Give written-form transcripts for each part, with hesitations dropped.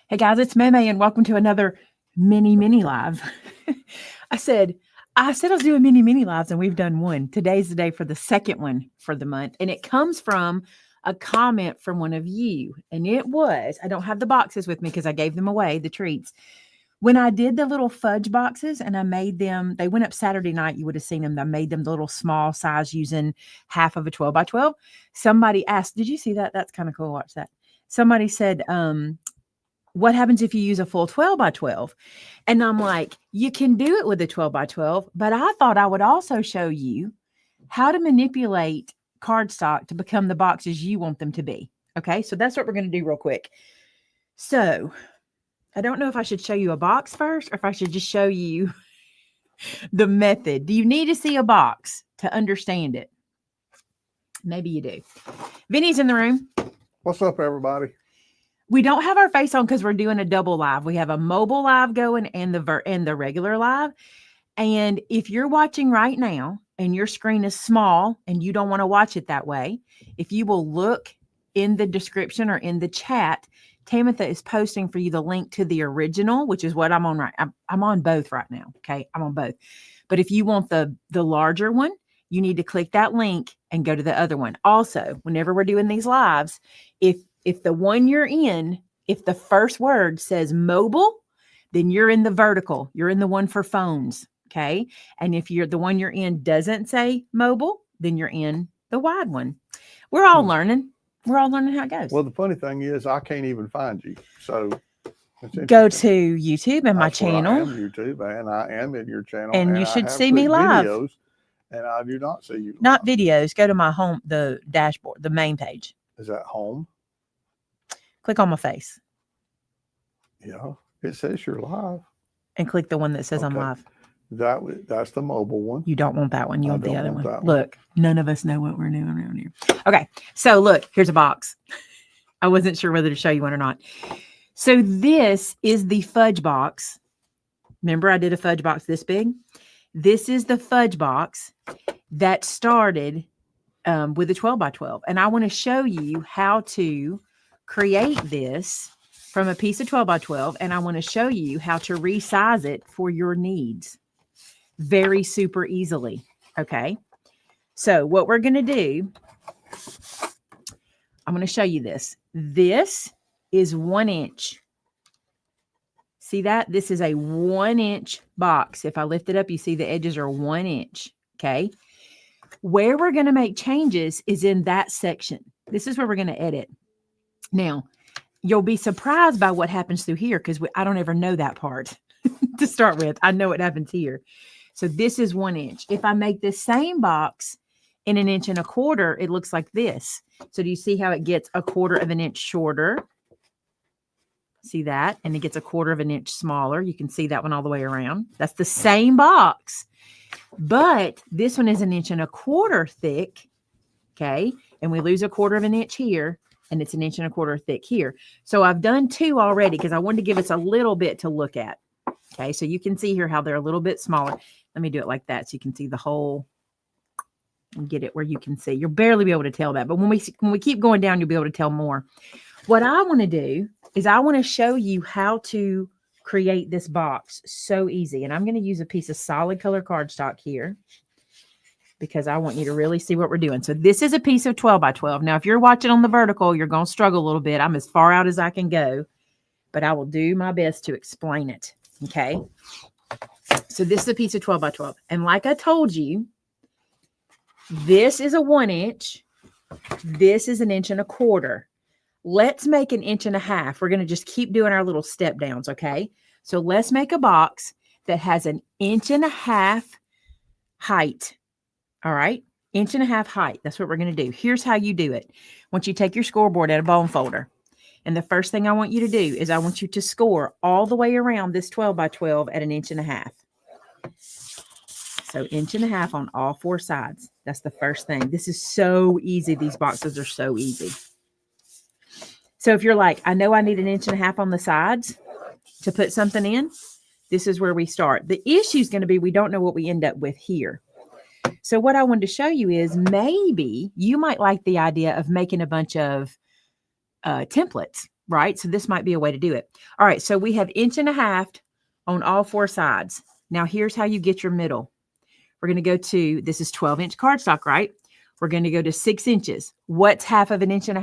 Hey guys, it's Meme and welcome to another mini live. I said I was doing mini lives and we've done one. Today's the day for the second one for the month. And it comes from a comment from one of you. And it was, I don't have the boxes with me because I gave them away, the treats. When I did the little fudge boxes and I made them, they went up Saturday night. You would have seen them. I made them the little small size using half of a 12 by 12. Somebody asked, did you see that? That's kind of cool. Watch that. Somebody said, what happens if you use a full 12 by 12? And I'm like, you can do it with a 12 by 12, but I thought I would also show you how to manipulate cardstock to become the boxes you want them to be. Okay, so that's what we're going to do real quick. So I don't know if I should show you a box first or if I should just show you the method. Do you need to see a box to understand it? Maybe you do. Vinny's in the room. What's up, everybody? We don't have our face on because we're doing a double live. We have a mobile live going and the regular live. And if you're watching right now and your screen is small and you don't want to watch it that way, if you will look in the description or in the chat, Tamitha is posting for you the link to the original, which is what I'm on right. I'm on both right now. Okay, I'm on both. But if you want the larger one, you need to click that link and go to the other one. Also, whenever we're doing these lives, if the one you're in, if the first word says mobile, then you're in the vertical. You're in the one for phones, okay? And if the one you're in doesn't say mobile, then you're in the wide one. We're all learning. We're all learning how it goes. Well, the funny thing is I can't even find you. So go to YouTube and my channel. I am YouTube, and I am in your channel. And you should see me live. Videos, and I do not see you. Not videos. Go to my home, the dashboard, the main page. Is that home? Click on my face. Yeah, it says you're live. And click the one that says I'm live. That's the mobile one. You don't want that one. You want the other one. Look, none of us know what we're doing around here. Okay, so look, here's a box. I wasn't sure whether to show you one or not. So this is the fudge box. Remember I did a fudge box this big? This is the fudge box that started with a 12 by 12. And I want to show you how to create this from a piece of 12 by 12. And I want to show you how to resize it for your needs very super easily. Okay. So what we're going to do, I'm going to show you this. This is 1 inch. See that? This is a 1 inch box. If I lift it up, you see the edges are 1 inch. Okay. Where we're going to make changes is in that section. This is where we're going to edit. Now, you'll be surprised by what happens through here because I don't ever know that part to start with. I know what happens here. So this is 1 inch. If I make this same box in 1 1/4 inches, it looks like this. So do you see how it gets 1/4 inch shorter? See that? And it gets 1/4 inch smaller. You can see that one all the way around. That's the same box. But this one is 1 1/4 inches thick. Okay. And we lose 1/4 inch here. And it's 1 1/4 inches thick here. So I've done 2 already because I wanted to give us a little bit to look at. Okay, so you can see here how they're a little bit smaller. Let me do it like that so you can see the whole and get it where you can see. You'll barely be able to tell that. But when we keep going down, you'll be able to tell more. What I want to do is I want to show you how to create this box. So easy. And I'm going to use a piece of solid color cardstock here, because I want you to really see what we're doing. So this is a piece of 12 by 12. Now, if you're watching on the vertical, you're going to struggle a little bit. I'm as far out as I can go, but I will do my best to explain it. Okay. So this is a piece of 12 by 12. And like I told you, this is a 1 inch. This is 1.25 inches. Let's make 1.5 inches. We're going to just keep doing our little step downs. Okay. So let's make a box that has 1.5 inches height. All right. 1.5 inches height. That's what we're going to do. Here's how you do it. I want you to take your scoreboard out of bone folder. And the first thing I want you to do is I want you to score all the way around this 12 by 12 at 1.5 inches. So 1.5 inches on all 4 sides. That's the first thing. This is so easy. These boxes are so easy. So if you're like, I know I need 1.5 inches on the sides to put something in, this is where we start. The issue is going to be we don't know what we end up with here. So what I wanted to show you is maybe you might like the idea of making a bunch of templates right? So this might be a way to do it. All right, so we have 1.5 inches on all 4 sides. Now here's how you get your middle. We're going to go to, this is 12-inch cardstock, right? We're going to go to 6 inches. What's half of 1.5 inches?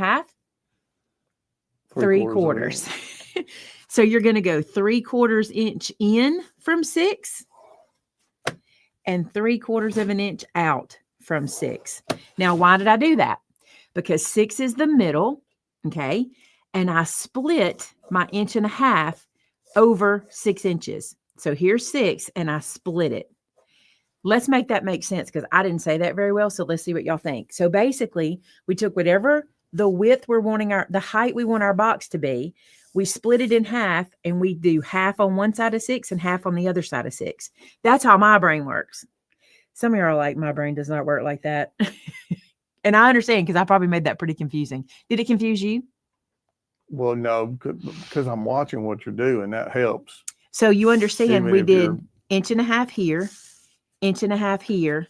3/4. So you're going to go 3/4 inch in from 6 and 3/4 of an inch out from 6. Now, why did I do that? Because 6 is the middle, okay? And I split my 1.5 inches over 6 inches. So here's 6 and I split it. Let's make that make sense because I didn't say that very well. So let's see what y'all think. So basically, we took whatever the width we're wanting the height we want our box to be, we split it in half and we do half on one side of 6 and half on the other side of 6. That's how my brain works. Some of you are like, my brain does not work like that. And I understand because I probably made that pretty confusing. Did it confuse you? Well, no, because I'm watching what you're doing. That helps. So you understand Even we if did you're- 1.5 inches here, 1.5 inches here,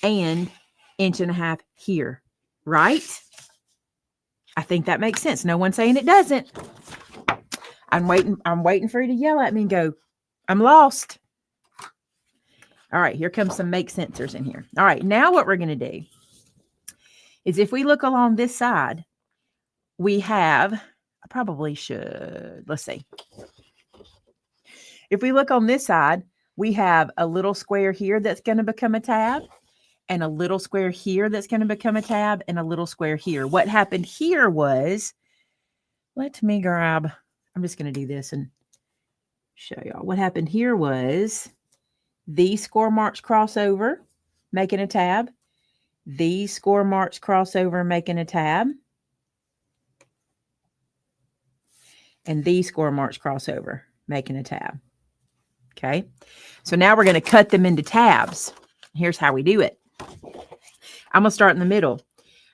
and 1.5 inches here, right? I think that makes sense. No one's saying it doesn't. I'm waiting for you to yell at me and go, I'm lost. All right, here comes some make sensors in here. All right, now what we're going to do is if we look along this side, we have, I probably should, let's see. If we look on this side, we have a little square here that's going to become a tab, and a little square here that's going to become a tab, and a little square here. What happened here was, let me grab, I'm just going to do this and show y'all. What happened here was these score marks cross over, making a tab. These score marks cross over, making a tab. And these score marks cross over, making a tab. Okay. So now we're going to cut them into tabs. Here's how we do it. I'm going to start in the middle.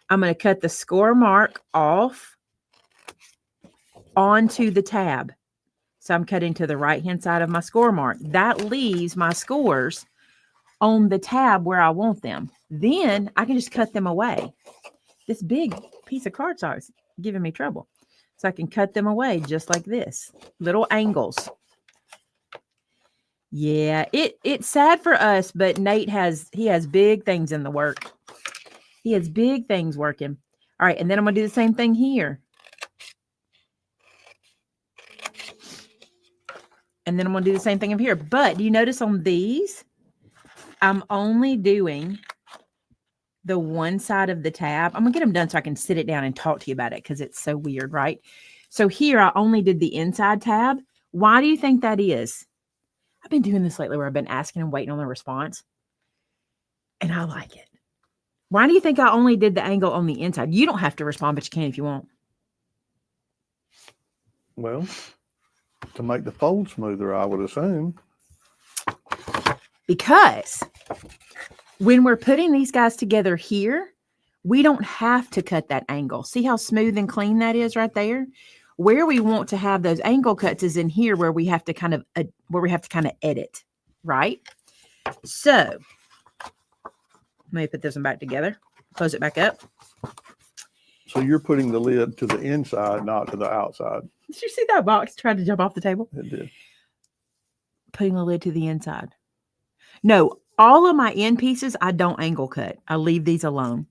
I'm going to cut the score mark off onto the tab. So I'm cutting to the right-hand side of my score mark. That leaves my scores on the tab where I want them. Then I can just cut them away. This big piece of cardstock is giving me trouble. So I can cut them away just like this. Little angles. Yeah, it's sad for us, but Nate has big things in the work. He has big things working. All right, and then I'm going to do the same thing here. And then I'm going to do the same thing over here. But do you notice on these, I'm only doing the one side of the tab. I'm going to get them done so I can sit it down and talk to you about it because it's so weird, right? So here I only did the inside tab. Why do you think that is? I've been doing this lately where I've been asking and waiting on the response. And I like it. Why do you think I only did the angle on the inside? You don't have to respond, but you can if you want. Well, to make the fold smoother, I would assume. Because when we're putting these guys together here, we don't have to cut that angle. See how smooth and clean that is right there? Where we want to have those angle cuts is in here where we have to kind of edit, right? So let me put this one back together. Close it back up. So you're putting the lid to the inside, not to the outside. Did you see that box trying to jump off the table? It did. Putting the lid to the inside. No, all of my end pieces, I don't angle cut. I leave these alone.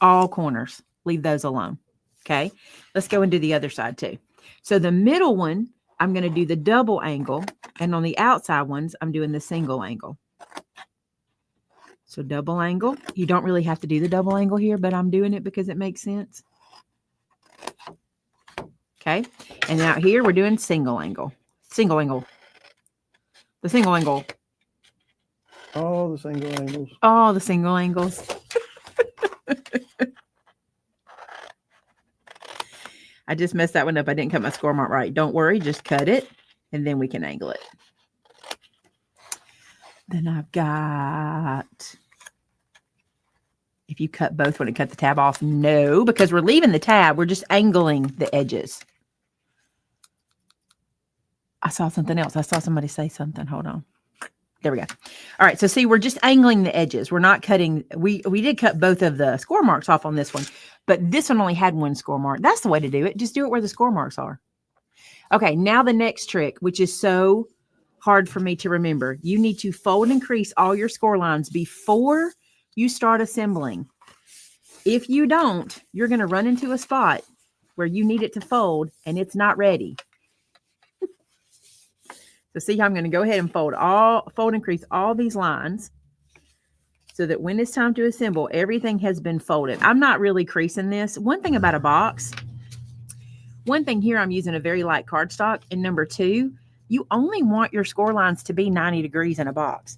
All corners, leave those alone. Okay, let's go and do the other side too. So the middle one, I'm going to do the double angle. And on the outside ones, I'm doing the single angle. So double angle. You don't really have to do the double angle here, but I'm doing it because it makes sense. Okay. And out here, we're doing single angle. Single angle. The single angle. Oh, the single angles. Oh, the single angles. I just messed that one up. I didn't cut my score mark right. Don't worry. Just cut it, and then we can angle it. Then I've got... If you cut both, when it cut the tab off, no, because we're leaving the tab. We're just angling the edges. I saw something else. I saw somebody say something. Hold on. There we go. All right. So see, we're just angling the edges. We're not cutting. We did cut both of the score marks off on this one, but this one only had one score mark. That's the way to do it. Just do it where the score marks are. Okay, now the next trick, which is so hard for me to remember. You need to fold and crease all your score lines before you start assembling. If you don't, you're going to run into a spot where you need it to fold and it's not ready. So see how I'm going to go ahead and fold and crease all these lines so that when it's time to assemble, everything has been folded. I'm not really creasing this. One thing about a box, one thing here, I'm using a very light cardstock. And number two, you only want your score lines to be 90 degrees in a box.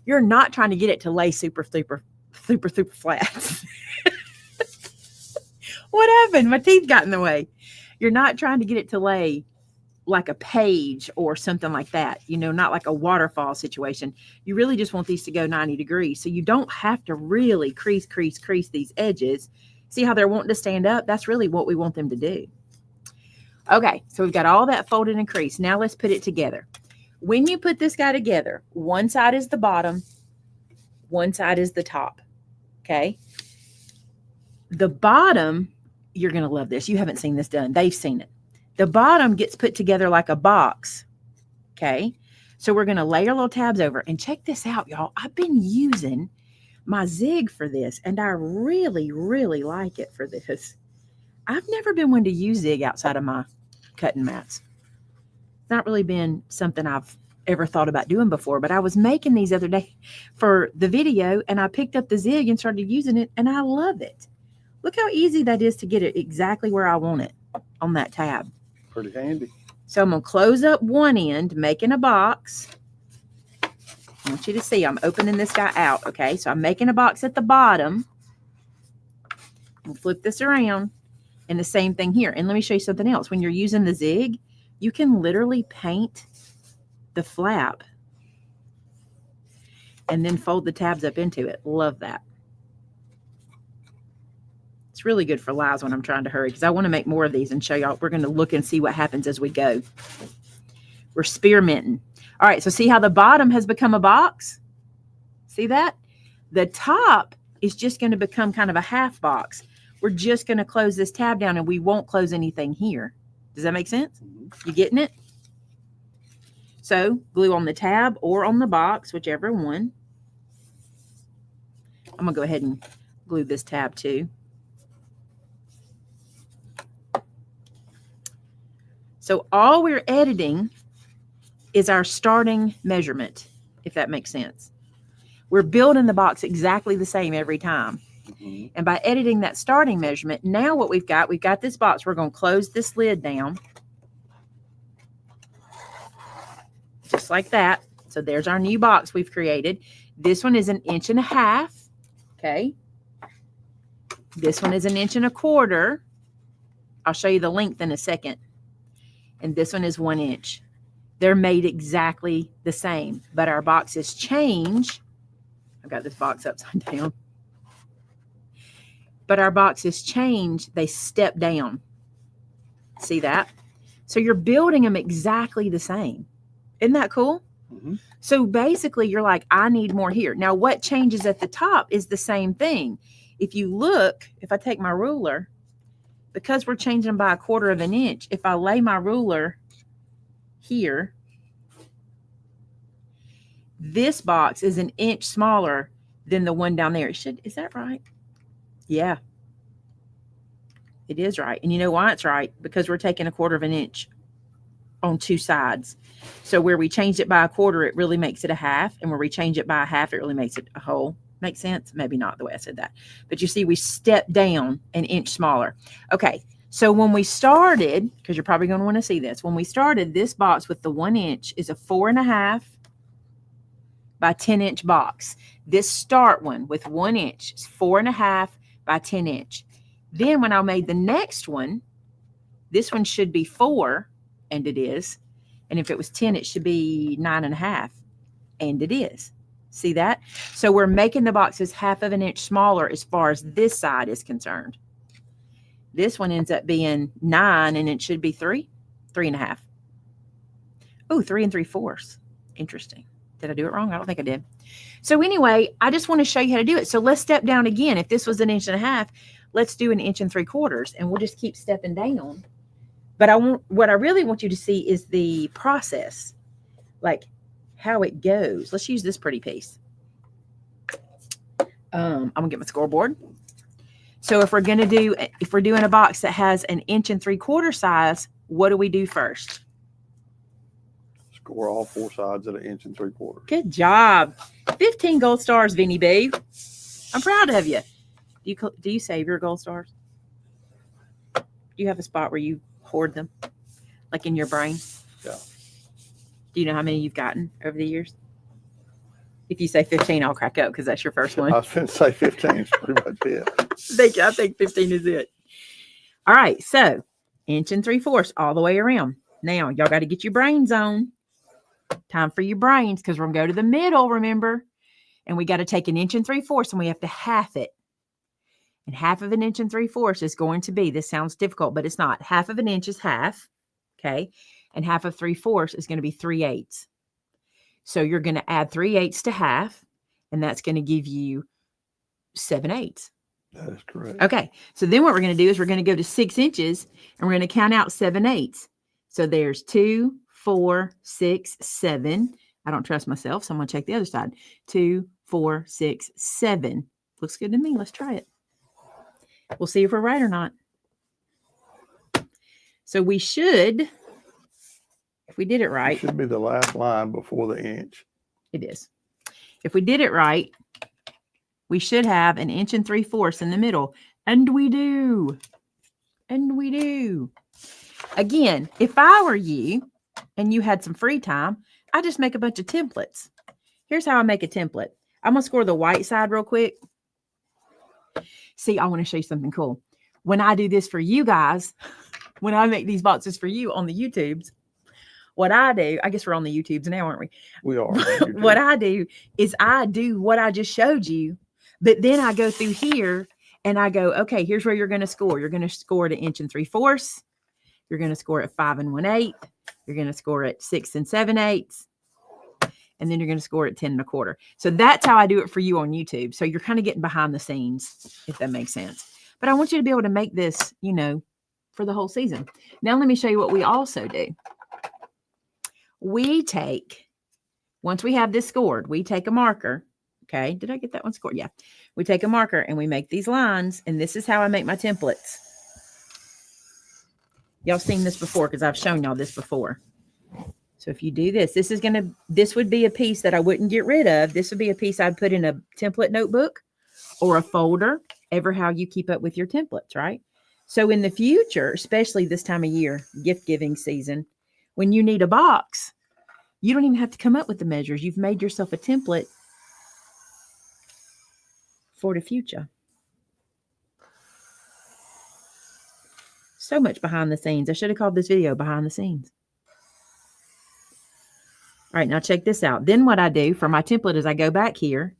You're not trying to get it to lay super flat. What happened? My teeth got in the way. You're not trying to get it to lay like a page or something like that, you know, not like a waterfall situation. You really just want these to go 90 degrees. So you don't have to really crease these edges. See how they're wanting to stand up? That's really what we want them to do. Okay, so we've got all that folded and creased. Now let's put it together. When you put this guy together, one side is the bottom, one side is the top, okay? The bottom, you're going to love this. You haven't seen this done. They've seen it. The bottom gets put together like a box, okay? So we're going to lay our little tabs over. And check this out, y'all. I've been using my zig for this, and I really, really like it for this. I've never been one to use zig outside of my cutting mats. It's not really been something I've ever thought about doing before, but I was making these other day for the video, and I picked up the zig and started using it, and I love it. Look how easy that is to get it exactly where I want it on that tab. Pretty handy. So I'm going to close up one end, making a box. I want you to see I'm opening this guy out, okay? So I'm making a box at the bottom. We'll flip this around, and the same thing here. And let me show you something else. When you're using the zig, you can literally paint the flap and then fold the tabs up into it. Love that. It's really good for lives when I'm trying to hurry because I want to make more of these and show y'all. We're going to look and see what happens as we go. We're experimenting. All right, so see how the bottom has become a box? See that? The top is just going to become kind of a half box. We're just going to close this tab down and we won't close anything here. Does that make sense? You getting it? So glue on the tab or on the box, whichever one. I'm going to go ahead and glue this tab too. So all we're editing is our starting measurement, if that makes sense. We're building the box exactly the same every time. Mm-hmm. And by editing that starting measurement, now what we've got this box. We're going to close this lid down. Just like that. So there's our new box we've created. This one is 1.5 inches. Okay. This one is 1.25 inches. I'll show you the length in a second. And this one is 1 inch. They're made exactly the same, but our boxes change. I've got this box upside down. But our boxes change. They step down. See that? So you're building them exactly the same. Isn't that cool? Mm-hmm. So basically you're like, I need more here. Now what changes at the top is the same thing. If you look, if I take my ruler, because we're changing them by 1/4 inch, if I lay my ruler here, this box is 1 inch smaller than the one down there. Is that right? Yeah, it is right. And you know why it's right? Because we're taking 1/4 inch on two sides. So where we changed it by 1/4, it really makes it a half. And where we change it by a half, it really makes it a whole. Make sense? Maybe not the way I said that. But you see, we stepped down 1 inch smaller. Okay, so when we started, because you're probably going to want to see this, when we started, this box with the 1 inch is a 4.5 by 10 inch box. This start one with 1 inch is 4.5 by 10 inch. Then when I made the next one, this one should be 4, and it is. And if it was 10, it should be 9.5, and it is. See that? So we're making the boxes 1/2 inch smaller as far as this side is concerned. This one ends up being 9, and it should be 3.5. Oh, 3 3/4. Interesting. Did I do it wrong? I don't think I did. So anyway, I just want to show you how to do it. So let's step down again. If this was 1.5 inches, let's do 1 3/4 inches, and we'll just keep stepping down. But what I really want you to see is the process, like how it goes. Let's use this pretty piece. I'm gonna get my scoreboard. So if we're doing a box that has an 1 3/4 size, what do we do first? Score all 4 sides at 1 3/4. Good job. 15 gold stars, Vinny B. I'm proud of you. Do you save your gold stars? Do you have a spot where you hoard them, like in your brain? Yeah. Do you know how many you've gotten over the years? If you say 15, I'll crack up because that's your first one. I was going to say 15 is pretty much it. I think 15 is it. All right, so 1 3/4 all the way around. Now, y'all got to get your brains on. Time for your brains because we're going to go to the middle, remember? And we got to take 1 3/4 and we have to half it. And half of 1 3/4 is going to be, this sounds difficult, but it's not. Half of an inch is half, okay? And half of 3/4 is going to be 3/8. So you're going to add 3/8 to half, and that's going to give you 7/8. That is correct. Okay, so then what we're going to do is we're going to go to 6 inches, and we're going to count out 7/8. So there's 2, 4, 6, 7. I don't trust myself, so I'm going to check the other side. 2, 4, 6, 7. Looks good to me. Let's try it. We'll see if we're right or not. So we should, if we did it right. It should be the last line before the inch. It is. If we did it right, we should have 1 3/4 in the middle. And we do. And we do. Again, if I were you and you had some free time, I just make a bunch of templates. Here's how I make a template. I'm going to score the white side real quick. See, I want to show you something cool. When I do this for you guys, when I make these boxes for you on the YouTubes, what I do, I guess we're on the YouTubes now, aren't we? We are. What I do is I do what I just showed you, but then I go through here and I go, okay, here's where you're going to score. You're going to score at 1 3/4. You're going to score at 5 1/8. You're going to score at 6 7/8. And then you're going to score at 10 1/4. So that's how I do it for you on YouTube. So you're kind of getting behind the scenes, if that makes sense. But I want you to be able to make this, for the whole season. Now let me show you what we also do. We take, once we have this scored, we take a marker. Okay, did I get that one scored? Yeah. We take a marker and we make these lines, and this is how I make my templates. Y'all seen this before because I've shown y'all this before. So if you do this, this would be a piece that I wouldn't get rid of. This would be a piece I'd put in a template notebook or a folder, ever how you keep up with your templates, right? So in the future, especially this time of year, gift giving season, when you need a box, you don't even have to come up with the measures. You've made yourself a template for the future. So much behind the scenes. I should have called this video behind the scenes. All right, now check this out. Then what I do for my template is I go back here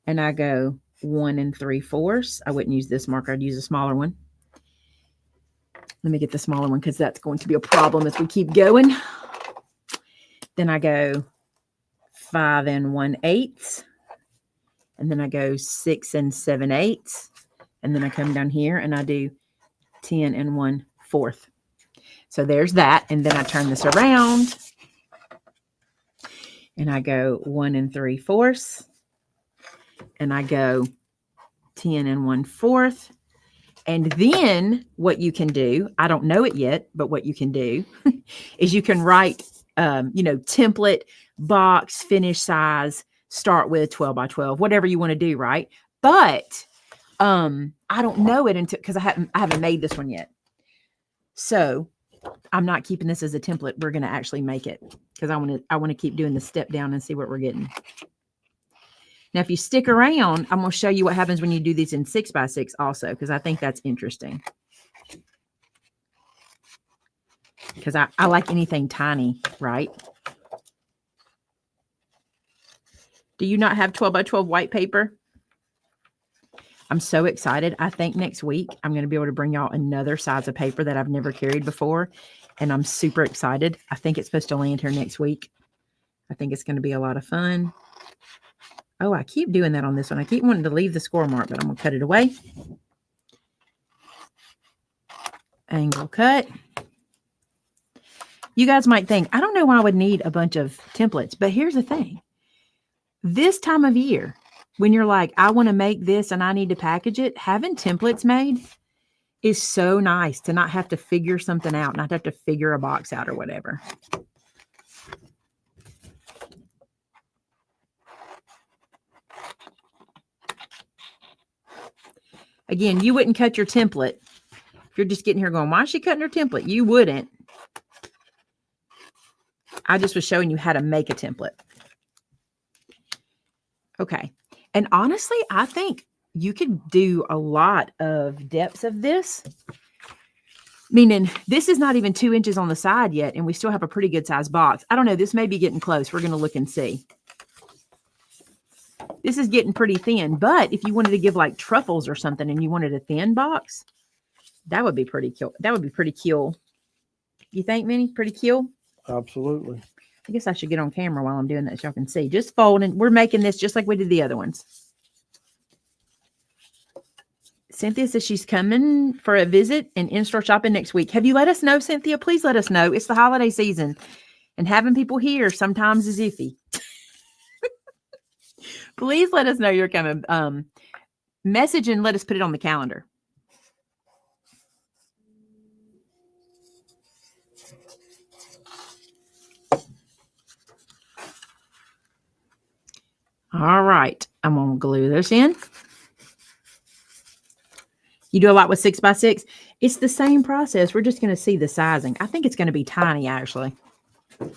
and I go 1 3/4. I wouldn't use this marker. I'd use a smaller one. Let me get the smaller one because that's going to be a problem as we keep going. Then I go 5 1/8. And then I go 6 7/8. And then I come down here and I do 10 1/4. So there's that. And then I turn this around. And I go 1 3/4. And I go 10 1/4. And then what you can do, I don't know it yet, but what you can do is you can write, template, box, finish size, start with 12 by 12, whatever you want to do, right? But I don't know it until, because I haven't made this one yet. So I'm not keeping this as a template. We're going to actually make it because I want to keep doing the step down and see what we're getting. Now, if you stick around, I'm going to show you what happens when you do these in 6 by 6 also, because I think that's interesting. Because I like anything tiny, right? Do you not have 12 by 12 white paper? I'm so excited. I think next week I'm going to be able to bring y'all another size of paper that I've never carried before. And I'm super excited. I think it's supposed to land here next week. I think it's going to be a lot of fun. Oh, I keep doing that on this one. I keep wanting to leave the score mark, but I'm going to cut it away. Angle cut. You guys might think, I don't know why I would need a bunch of templates, but here's the thing. This time of year, when you're like, I want to make this and I need to package it, having templates made is so nice to not have to figure something out, not have to figure a box out or whatever. Again, you wouldn't cut your template. If you're just getting here going, why is she cutting her template? You wouldn't. I just was showing you how to make a template. Okay. And honestly, I think you could do a lot of depths of this. Meaning this is not even 2 inches on the side yet, and we still have a pretty good size box. I don't know. This may be getting close. We're going to look and see. This is getting pretty thin, but if you wanted to give like truffles or something and you wanted a thin box, that would be pretty cool. That would be pretty cool. You think, Minnie? Pretty cool? Absolutely. I guess I should get on camera while I'm doing that so y'all can see. Just folding. We're making this just like we did the other ones. Cynthia says she's coming for a visit and in-store shopping next week. Have you let us know, Cynthia? Please let us know. It's the holiday season, and having people here sometimes is iffy. Please let us know you're coming. Message and let us put it on the calendar. All right. I'm going to glue this in. You do a lot with 6x6. It's the same process. We're just going to see the sizing. I think it's going to be tiny, actually. I'm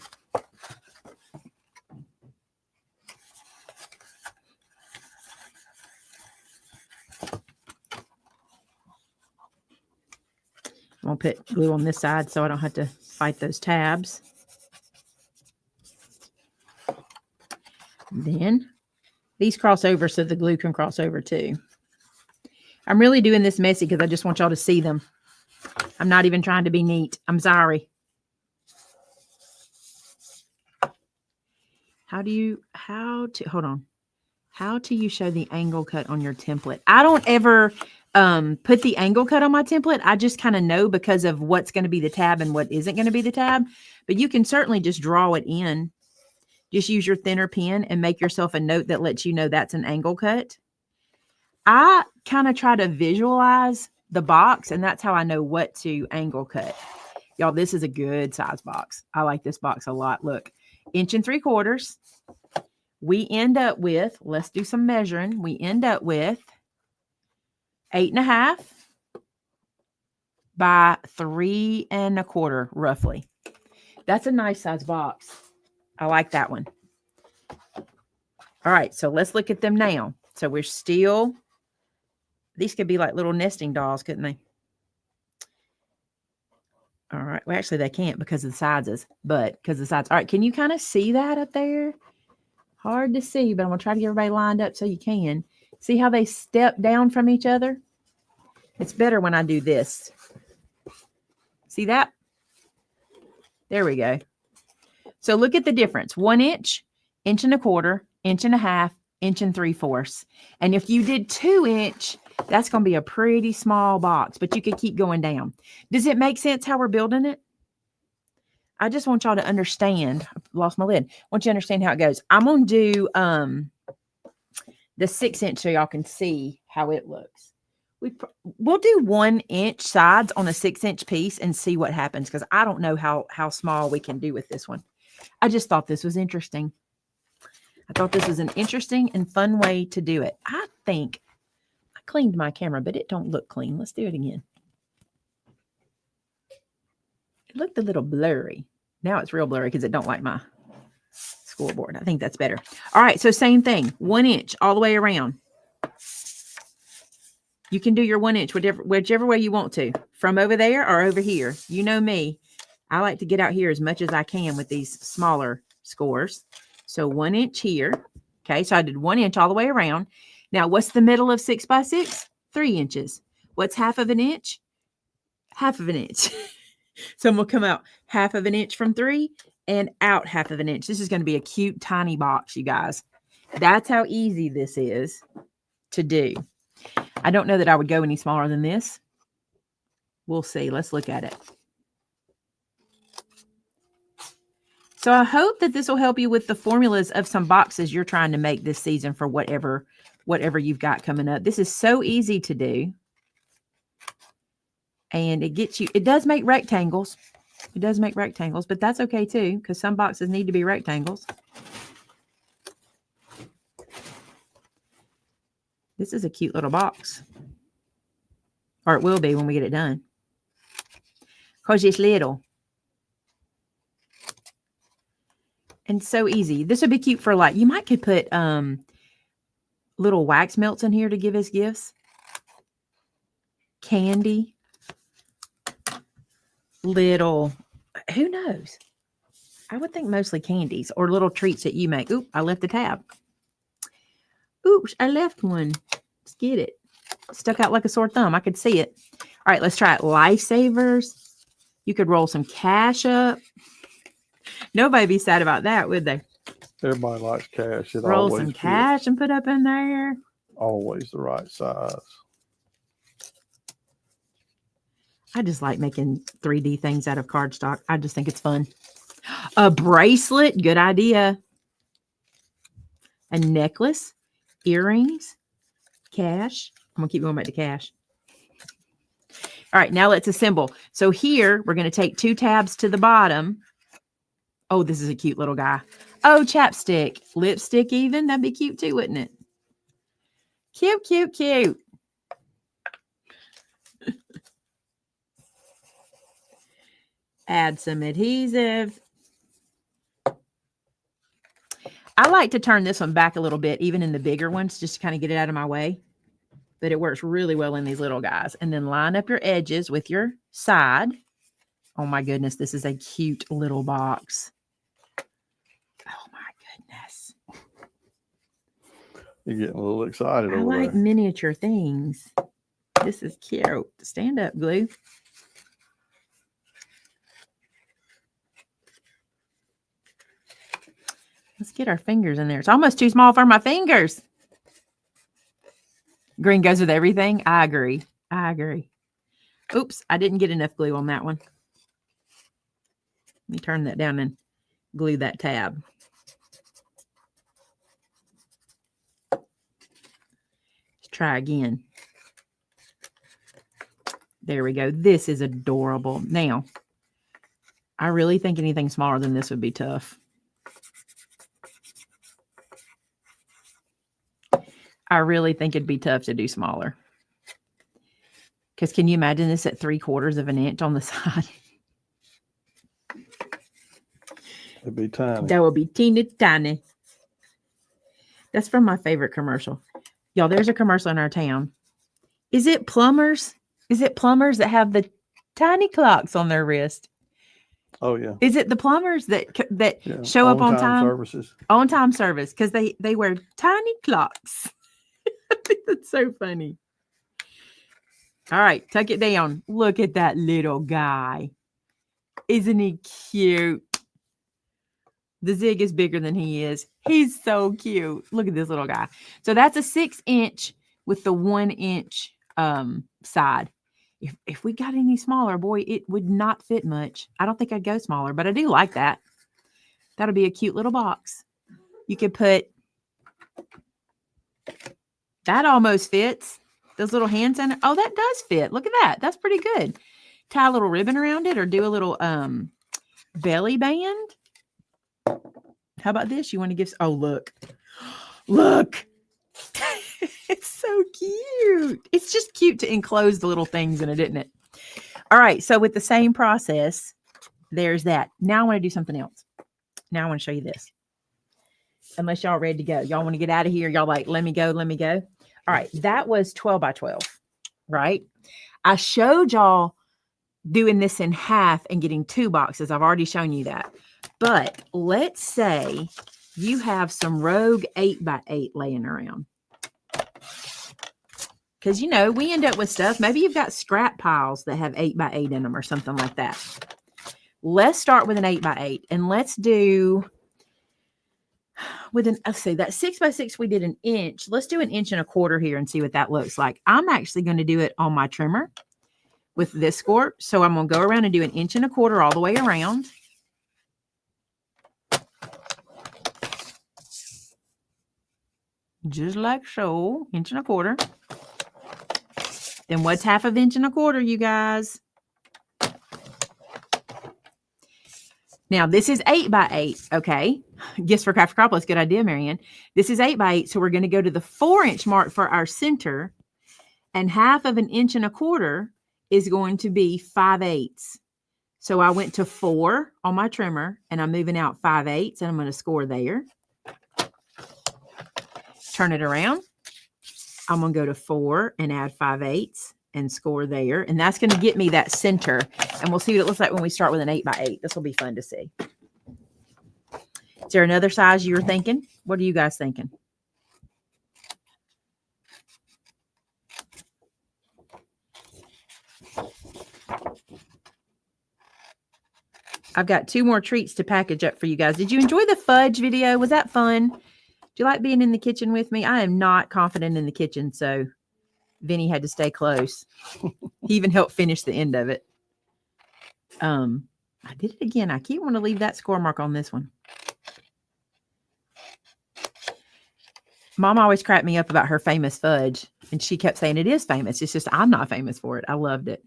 going to put glue on this side so I don't have to fight those tabs. Then these cross over so the glue can cross over too. I'm really doing this messy because I just want y'all to see them. I'm not even trying to be neat. I'm sorry. How do you show the angle cut on your template? I don't ever put the angle cut on my template. I just kind of know because of what's going to be the tab and what isn't going to be the tab. But you can certainly just draw it in. Just use your thinner pen and make yourself a note that lets you know that's an angle cut. I kind of try to visualize the box, and that's how I know what to angle cut. Y'all, this is a good size box. I like this box a lot. Look, 1 3/4. We end up with, let's do some measuring. We end up with 8.5 by 3 1/4, roughly. That's a nice size box. I like that one. All right, so let's look at them now. So we're still, these could be like little nesting dolls, couldn't they? All right. Well, actually, they can't because of the sizes, but because of the sides. All right, can you kind of see that up there? Hard to see, but I'm going to try to get everybody lined up so you can. See how they step down from each other? It's better when I do this. See that? There we go. So look at the difference. 1 inch, 1 1/4 inch, 1.5 inch, 1 3/4. And if you did 2 inch, that's going to be a pretty small box, but you could keep going down. Does it make sense how we're building it? I just want y'all to understand. I lost my lid. I want you to understand how it goes. I'm going to do the 6 inch so y'all can see how it looks. We'll do 1 inch sides on a 6 inch piece and see what happens, because I don't know how small we can do with this one. I just thought this was interesting. I thought this was an interesting and fun way to do it. I think I cleaned my camera, but it don't look clean. Let's do it again. It looked a little blurry. Now it's real blurry because it don't like my scoreboard. I think that's better. All right, so same thing. 1 inch all the way around. You can do your 1 inch whichever way you want to, from over there or over here. You know me. I like to get out here as much as I can with these smaller scores. So 1 inch here. Okay, so I did 1 inch all the way around. Now, what's the middle of 6 by 6? 3 inches. What's half of an inch? Half of an inch. So I'm going to come out half of an inch from 3 and out half of an inch. This is going to be a cute, tiny box, you guys. That's how easy this is to do. I don't know that I would go any smaller than this. We'll see. Let's look at it. So I hope that this will help you with the formulas of some boxes you're trying to make this season for whatever you've got coming up. This is so easy to do. And it does make rectangles. It does make rectangles, but that's okay too, because some boxes need to be rectangles. This is a cute little box. Or it will be when we get it done. Because it's little. And so easy. This would be cute for you could put little wax melts in here to give as gifts. Candy. Little, who knows? I would think mostly candies or little treats that you make. Oop, I left the tab. Oops, I left one. Let's get it. Stuck out like a sore thumb. I could see it. All right, let's try it. Lifesavers. You could roll some cash up. Nobody be sad about that, would they? Everybody likes cash. It roll always some fits. cash and put up in there. Always the right size. I just like making 3D things out of cardstock. I just think it's fun. A bracelet. Good idea. A necklace. Earrings. Cash. I'm going to keep going back to cash. All right, now let's assemble. So here, we're going to take 2 tabs to the bottom. Oh, this is a cute little guy. Oh, chapstick. Lipstick even. That'd be cute too, wouldn't it? Cute, cute, cute. Add some adhesive. I like to turn this one back a little bit, even in the bigger ones, just to kind of get it out of my way. But it works really well in these little guys. And then line up your edges with your side. Oh my goodness, this is a cute little box. Oh my goodness. You're getting a little excited I over like there. miniature things. This is cute. Stand up, glue. Let's get our fingers in there. It's almost too small for my fingers. Green goes with everything. I agree. I agree. Oops, I didn't get enough glue on that one. Let me turn that down and glue that tab. Let's try again. There we go. This is adorable. Now, I really think anything smaller than this would be tough. I really think it'd be tough to do smaller. Because can you imagine this at 3/4 of an inch on the side? It'd be tiny. That would be teeny tiny. That's from my favorite commercial. Y'all, there's a commercial in our town. Is it plumbers? Is it plumbers that have the tiny clocks on their wrist? Oh, yeah. Is it the plumbers that show up on time? Services. On time service, because they wear tiny clocks. I think that's so funny. All right, tuck it down. Look at that little guy. Isn't he cute? The zig is bigger than he is. He's so cute. Look at this little guy. So that's a 6-inch with the 1-inch side. If we got any smaller, boy, it would not fit much. I don't think I'd go smaller, but I do like that. That'll be a cute little box. You could put, that almost fits. Those little hands in it. Oh, that does fit. Look at that. That's pretty good. Tie a little ribbon around it or do a little belly band. How about this? You want to give, oh, look. Look. It's so cute. It's just cute to enclose the little things in it, isn't it? All right. So with the same process, there's that. Now I want to do something else. Now I want to show you this. Unless y'all ready to go. Y'all want to get out of here. Y'all like, let me go, let me go. All right. That was 12 by 12, right? I showed y'all doing this in half and getting 2 boxes. I've already shown you that. But let's say you have some rogue 8 by 8 laying around. Because, you know, we end up with stuff. Maybe you've got scrap piles that have 8 by 8 in them or something like that. Let's start with an 8 by 8. And let's do with an, let's see, that 6 by 6 we did 1 inch. Let's do 1 1/4 here and see what that looks like. I'm actually going to do it on my trimmer with this score. So I'm going to go around and do 1 1/4 all the way around. just like so, 1.25 inches. Then what's 1/2 inch, you guys? Now, this is 8 by 8, okay? Gifts for Craft Acropolis. Good idea, Marianne. This is 8 by 8, so we're going to go to the 4-inch mark for our center, and 1/2 inch is going to be 5/8. So I went to 4 on my trimmer, and I'm moving out 5/8, and I'm going to score there. Turn it around. I'm going to go to 4 and add 5/8 and score there. And that's going to get me that center. And we'll see what it looks like when we start with an 8 by 8. This will be fun to see. Is there another size you were thinking? What are you guys thinking? I've got 2 more treats to package up for you guys. Did you enjoy the fudge video? Was that fun? Do you like being in the kitchen with me? I am not confident in the kitchen, so Vinny had to stay close. He even helped finish the end of it. I did it again. I keep wanting to leave that score mark on this one. Mom always cracked me up about her famous fudge, and she kept saying it is famous. It's just I'm not famous for it. I loved it.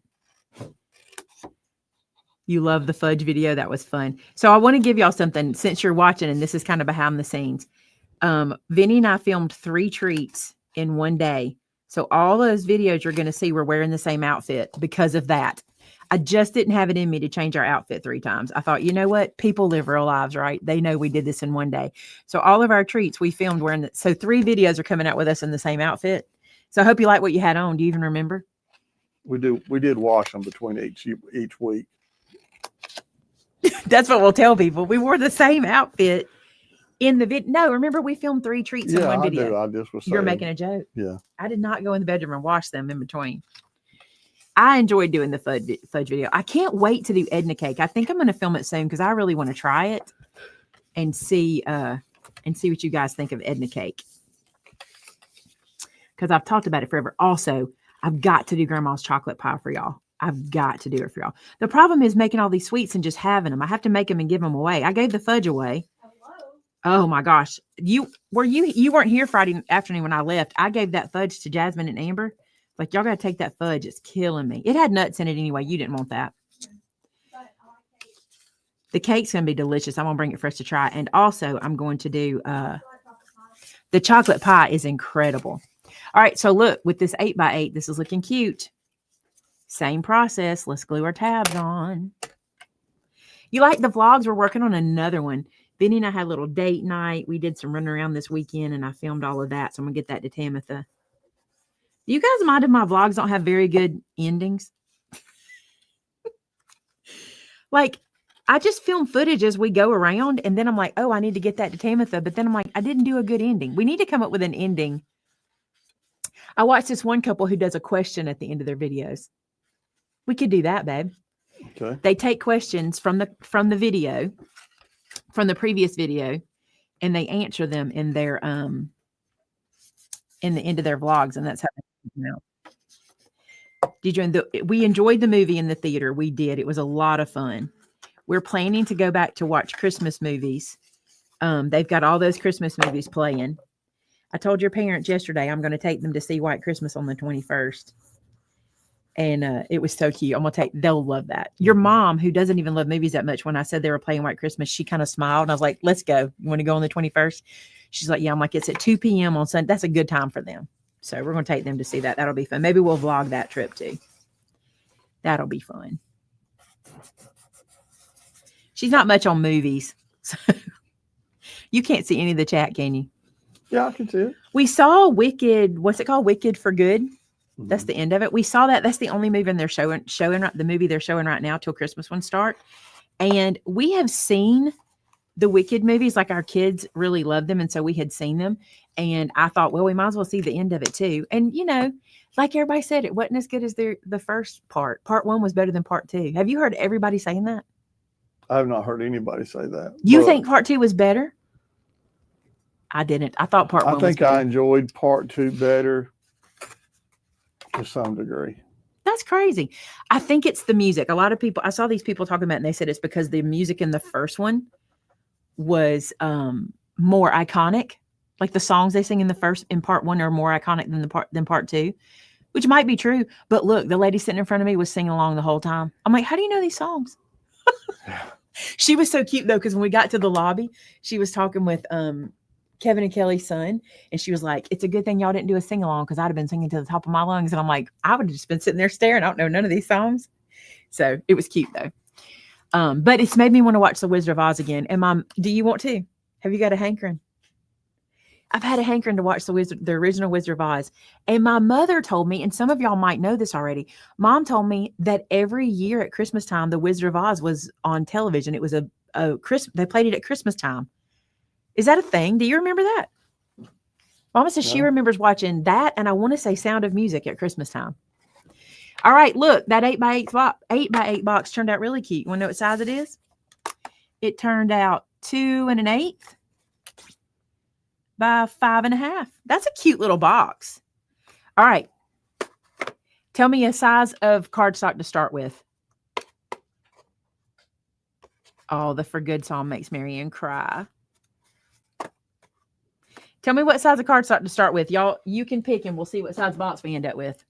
You love the fudge video. That was fun. So I want to give y'all something since you're watching, and this is kind of behind the scenes. Vinny and I filmed 3 treats in one day. So all those videos you're going to see, we're wearing the same outfit because of that. I just didn't have it in me to change our outfit 3 times. I thought, you know what? People live real lives, right? They know we did this in one day. So all of our treats we filmed wearing the, so 3 videos are coming out with us in the same outfit. So I hope you like what you had on. Do you even remember? We did wash them between each week. That's what we'll tell people. We wore the same outfit in the video. No, remember we filmed 3 treats in one video. Yeah, I just was saying. You're making a joke. Yeah. I did not go in the bedroom and wash them in between. I enjoyed doing the fudge video. I can't wait to do Edna cake. I think I'm going to film it soon because I really want to try it and see what you guys think of Edna cake. Because I've talked about it forever. Also, I've got to do Grandma's chocolate pie for y'all. I've got to do it for y'all. The problem is making all these sweets and just having them. I have to make them and give them away. I gave the fudge away. Oh my gosh. You weren't here Friday afternoon when I left. I gave that fudge to Jasmine and Amber. Like, y'all got to take that fudge. It's killing me. It had nuts in it anyway. You didn't want that. The cake's going to be delicious. I'm going to bring it for us to try. And also, I'm going to do the chocolate pie is incredible. All right. So look, with this 8 by 8, this is looking cute. Same process. Let's glue our tabs on. You like the vlogs? We're working on another one. Vinny and I had a little date night. We did some running around this weekend, and I filmed all of that. So I'm going to get that to Tamitha. You guys mind if my vlogs don't have very good endings? Like, I just film footage as we go around, and then I'm like, oh, I need to get that to Tamitha. But then I'm like, I didn't do a good ending. We need to come up with an ending. I watched this one couple who does a question at the end of their videos. We could do that, babe. Okay. They take questions from the video, from the previous video, and they answer them in their in the end of their vlogs, and that's how they come out. We enjoyed the movie in the theater. We did. It was a lot of fun. We're planning to go back to watch Christmas movies. They've got all those Christmas movies playing. I told your parents yesterday I'm going to take them to see White Christmas on the 21st. And it was so cute. They'll love that. Your mom, who doesn't even love movies that much, when I said they were playing White Christmas, she kind of smiled. And I was like, let's go. You want to go on the 21st? She's like, yeah. I'm like, it's at 2 p.m. on Sunday. That's a good time for them. So we're going to take them to see that. That'll be fun. Maybe we'll vlog that trip too. That'll be fun. She's not much on movies. So you can't see any of the chat, can you? Yeah, I can see it. We saw Wicked. What's it called? Wicked for Good. That's the end of it. We saw that. That's the only movie they're showing the movie they're showing right now till Christmas ones start. And we have seen the Wicked movies. Like, our kids really love them. And so we had seen them. And I thought, well, we might as well see the end of it too. And, you know, like everybody said, it wasn't as good as the first part. Part 1 was better than part 2. Have you heard everybody saying that? I have not heard anybody say that. You think part 2 was better? I didn't. I thought part 1 was better. I think I enjoyed part 2 better. To some degree. That's crazy. I think it's the music. A lot of people, I saw these people talking about it, and they said it's because the music in the first one was more iconic. Like the songs they sing in part 1 are more iconic than part 2, which might be true. But look, the lady sitting in front of me was singing along the whole time. I'm like, how do you know these songs? She was so cute though, because when we got to the lobby, she was talking with Kevin and Kelly's son, and she was like, "It's a good thing y'all didn't do a sing along, because I'd have been singing to the top of my lungs." And I'm like, I would have just been sitting there staring. I don't know none of these songs. So it was cute though. But it's made me want to watch The Wizard of Oz again. And do you want to? Have you got a hankering? I've had a hankering to watch the original Wizard of Oz. And my mother told me, and some of y'all might know this already, Mom told me that every year at Christmas time, The Wizard of Oz was on television. It was they played it at Christmas time. Is that a thing? Do you remember that? Mama says she remembers watching that, and I want to say Sound of Music at Christmas time. All right, look, that 8x8 box turned out really cute. You want to know what size it is? It turned out 2 1/8 by 5 1/2. That's a cute little box. All right. Tell me a size of cardstock to start with. Oh, the For Good song makes Marianne cry. Tell me what size of cardstock to start with. Y'all, you can pick and we'll see what size box we end up with.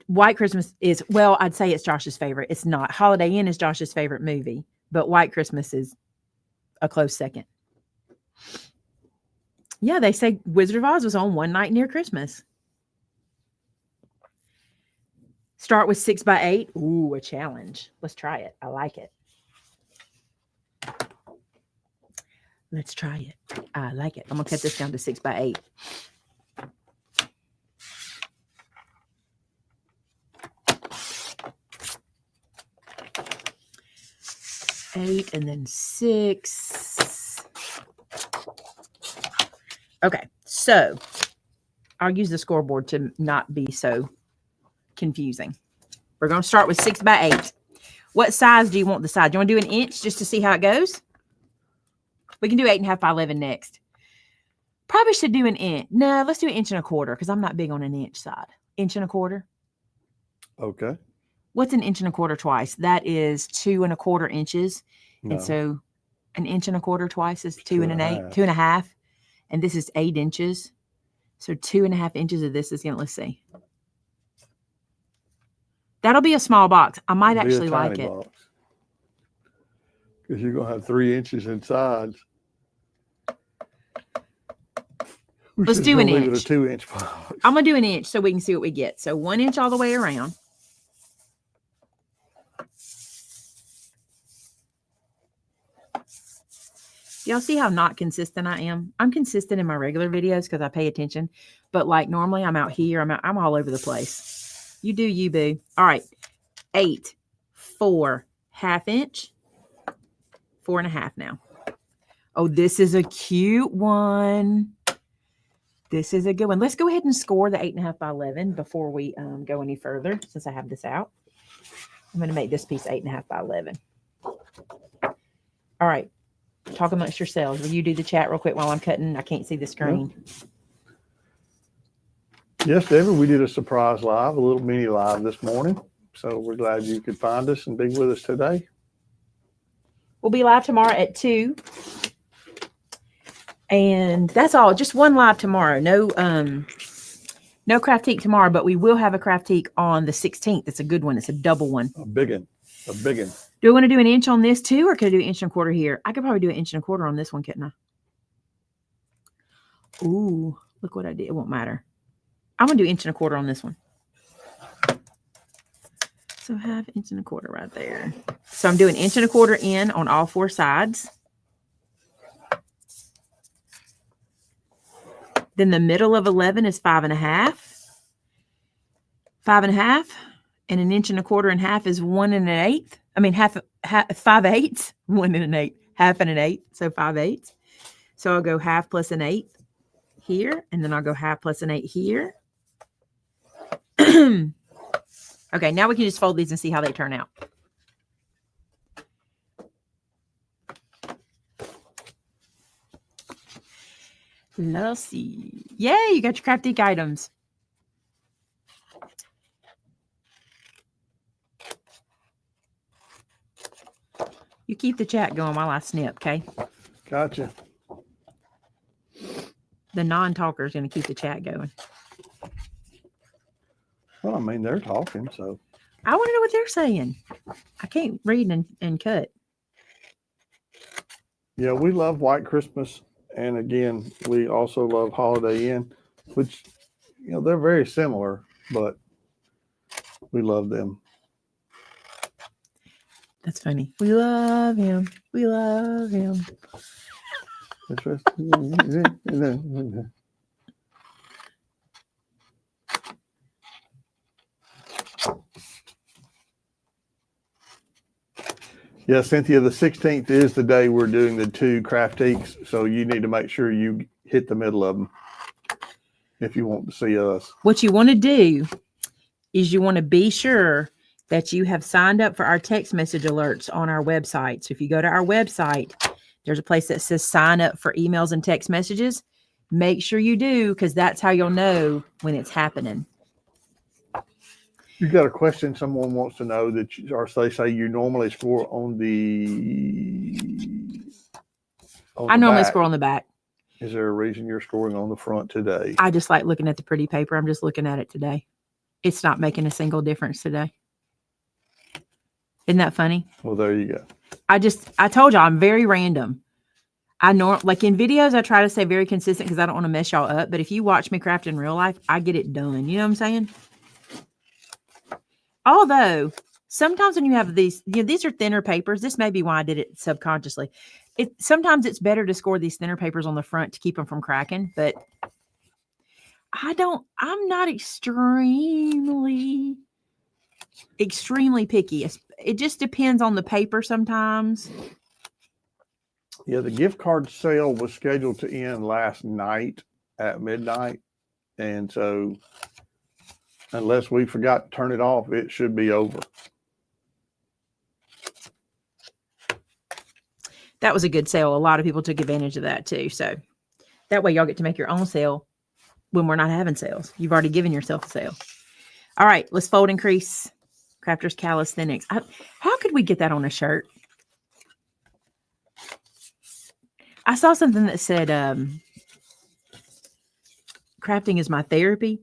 White Christmas is, well, I'd say it's Josh's favorite. It's not. Holiday Inn is Josh's favorite movie, but White Christmas is a close second. Yeah, they say Wizard of Oz was on one night near Christmas. Start with 6x8. Ooh, a challenge. Let's try it. I like it. Let's try it. I like it. I'm going to cut this down to 6x8. Eight and then 6. Okay, so I'll use the scoreboard to not be so confusing. We're going to start with 6x8. What size do you want the side? Do you want to do an inch just to see how it goes? We can do 8.5 by 11 next. Probably should do an inch. No, let's do 1 1/4 because I'm not big on an inch side. 1 1/4. Okay. What's 1 1/4 twice? That is 2 1/4 inches. No. And so 1 1/4 twice is 2 1/8, 2 1/2. And this is 8 inches. So 2 1/2 inches of this is going to, let's see. That'll be a small box. I might actually like it. Because you're going to have 3 inches inside. Let's do an inch. Leave it a 2-inch box. I'm going to do an inch so we can see what we get. So 1 inch all the way around. Y'all see how not consistent I am? I'm consistent in my regular videos because I pay attention. But like normally I'm out here. I'm all over the place. You do you, boo. All right. 8, 4, 1/2 inch. 4 1/2 now. Oh, this is a cute one. This is a good one. Let's go ahead and score the 8.5 by 11 before we go any further, since I have this out. I'm going to make this piece 8.5 by 11. All right. Talk amongst yourselves. Will you do the chat real quick while I'm cutting? I can't see the screen. Yes, David, we did a surprise live, a little mini live this morning. So we're glad you could find us and be with us today. We'll be live tomorrow at 2. And that's all. Just one live tomorrow. No Craftique tomorrow, but we will have a Craftique on the 16th. It's a good one. It's a double one. A big one. A big one. Do I want to do an inch on this too, or could I do 1 1/4 here? I could probably do 1 1/4 on this one, couldn't I? Ooh, look what I did. It won't matter. I'm going to do 1 1/4 on this one. So have 1 1/4 right there. So I'm doing 1 1/4 in on all 4 sides. Then the middle of 11 is 5 1/2. 5 1/2. And 1 1/4 in half is 1 1/8. I mean, 5/8. 1 1/8. 1/2 and 1/8. So 5/8. So I'll go 1/2 plus 1/8 here. And then I'll go 1/2 plus 1/8 here. Okay, now we can just fold these and see how they turn out. Let's see. Yay, you got your Craftique items. You keep the chat going while I snip, okay? Gotcha. The non-talker is going to keep the chat going. Well, I mean, they're talking, so. I want to know what they're saying. I can't read and cut. Yeah, we love White Christmas. And again, we also love Holiday Inn, which, you know, they're very similar, but we love them. That's funny. We love him. We love him. Yeah, Cynthia, the 16th is the day we're doing the 2 Craftiques, so you need to make sure you hit the middle of them if you want to see us. What you want to do is you want to be sure that you have signed up for our text message alerts on our website. So if you go to our website, there's a place that says sign up for emails and text messages. Make sure you do, because that's how you'll know when it's happening. You got a question someone wants to know that you, or they say you normally score on I normally back. score on the back. Is there a reason you're scoring on the front today? I just like looking at the pretty paper. I'm just looking at it today. It's not making a single difference today. Isn't that funny? Well, there you go. I told y'all I'm very random. Like in videos, I try to stay very consistent because I don't want to mess y'all up. But if you watch me craft in real life, I get it done. You know what I'm saying? Although sometimes when you have these, you know, these are thinner papers. This may be why I did it subconsciously. Sometimes it's better to score these thinner papers on the front to keep them from cracking. But I'm not extremely picky. It just depends on the paper sometimes. Yeah, the gift card sale was scheduled to end last night at midnight. And so unless we forgot to turn it off, it should be over. That was a good sale. A lot of people took advantage of that too. So that way y'all get to make your own sale when we're not having sales. You've already given yourself a sale. All right, let's fold and crease. Crafters Calisthenics. How could we get that on a shirt? I saw something that said crafting is my therapy.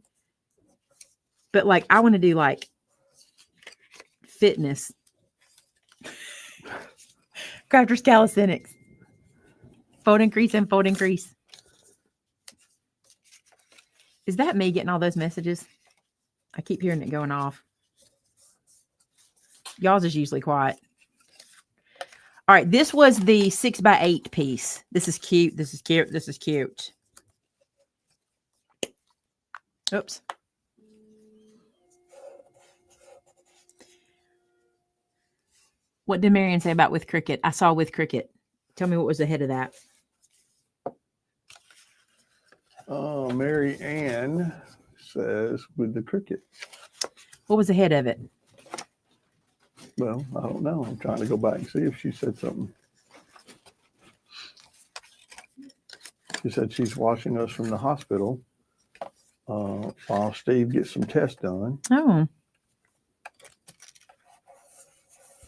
But like, I want to do like fitness. Crafters Calisthenics. Fold and crease and fold and crease. Is that me getting all those messages? I keep hearing it going off. Y'all's is usually quiet. All right, this was the 6x8 piece. This is cute. This is cute. This is cute. Oops. What did Marion say about with Cricut? I saw with Cricut. Tell me what was ahead of that. Mary Ann says with the Cricut. What was ahead of it? Well, I don't know. I'm trying to go back and see if she said something. She said she's watching us from the hospital while Steve gets some tests done. Oh.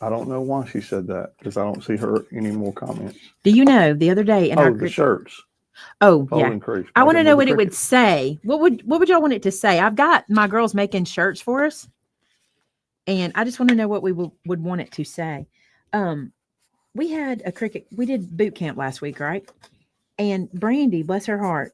I don't know why she said that because I don't see her any more comments. Do you know the other day in our the shirts? Oh, Fold yeah. and crease. I want to know what it would say. What would y'all want it to say? I've got my girls making shirts for us. And I just want to know what we would want it to say. We had a Cricut. We did boot camp last week, right? And Brandy, bless her heart,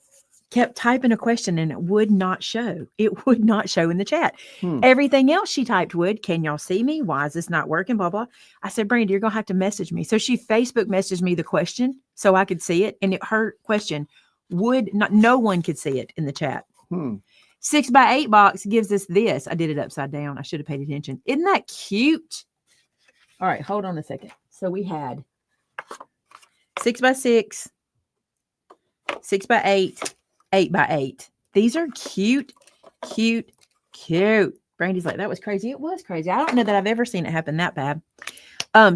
kept typing a question and it would not show. It would not show in the chat. Everything else she typed would. Can y'all see me? Why is this not working? Blah, blah. I said, Brandy, you're going to have to message me. So she Facebook messaged me the question so I could see it. And her question would not, no one could see it in the chat. 6x8 box gives us this. I did it upside down. I should have paid attention. Isn't that cute? All right, hold on a second. So we had 6x6, 6x8, 8x8. These are cute, cute, cute. Brandy's like, that was crazy. It was crazy. I don't know that I've ever seen it happen that bad.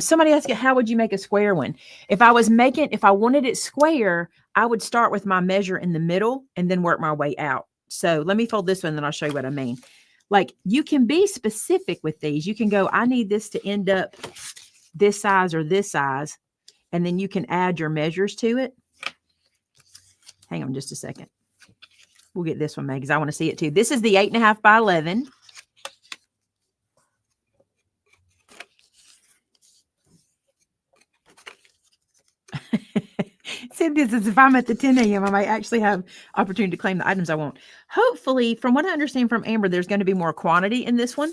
Somebody asked, how would you make a square one? If I wanted it square, I would start with my measure in the middle and then work my way out. So let me fold this one, then I'll show you what I mean. Like, you can be specific with these. You can go, I need this to end up this size or this size. And then you can add your measures to it. Hang on just a second. We'll get this one made because I want to see it too. This is the 8.5 by 11. Cynthia says, if I'm at the 10 a.m., I might actually have opportunity to claim the items I want. Hopefully, from what I understand from Amber, there's going to be more quantity in this one.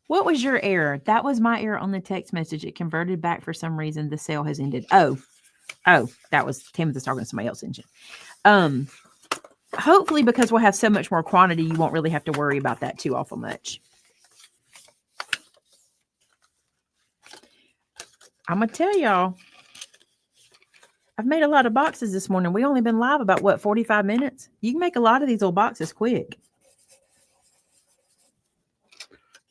What was your error? That was my error on the text message. It converted back for some reason. The sale has ended. Oh, that was Timothy's talking to somebody else, engine. Hopefully, because we'll have so much more quantity, you won't really have to worry about that too awful much. I'm going to tell y'all, I've made a lot of boxes this morning. We only been live about, what, 45 minutes? You can make a lot of these old boxes quick.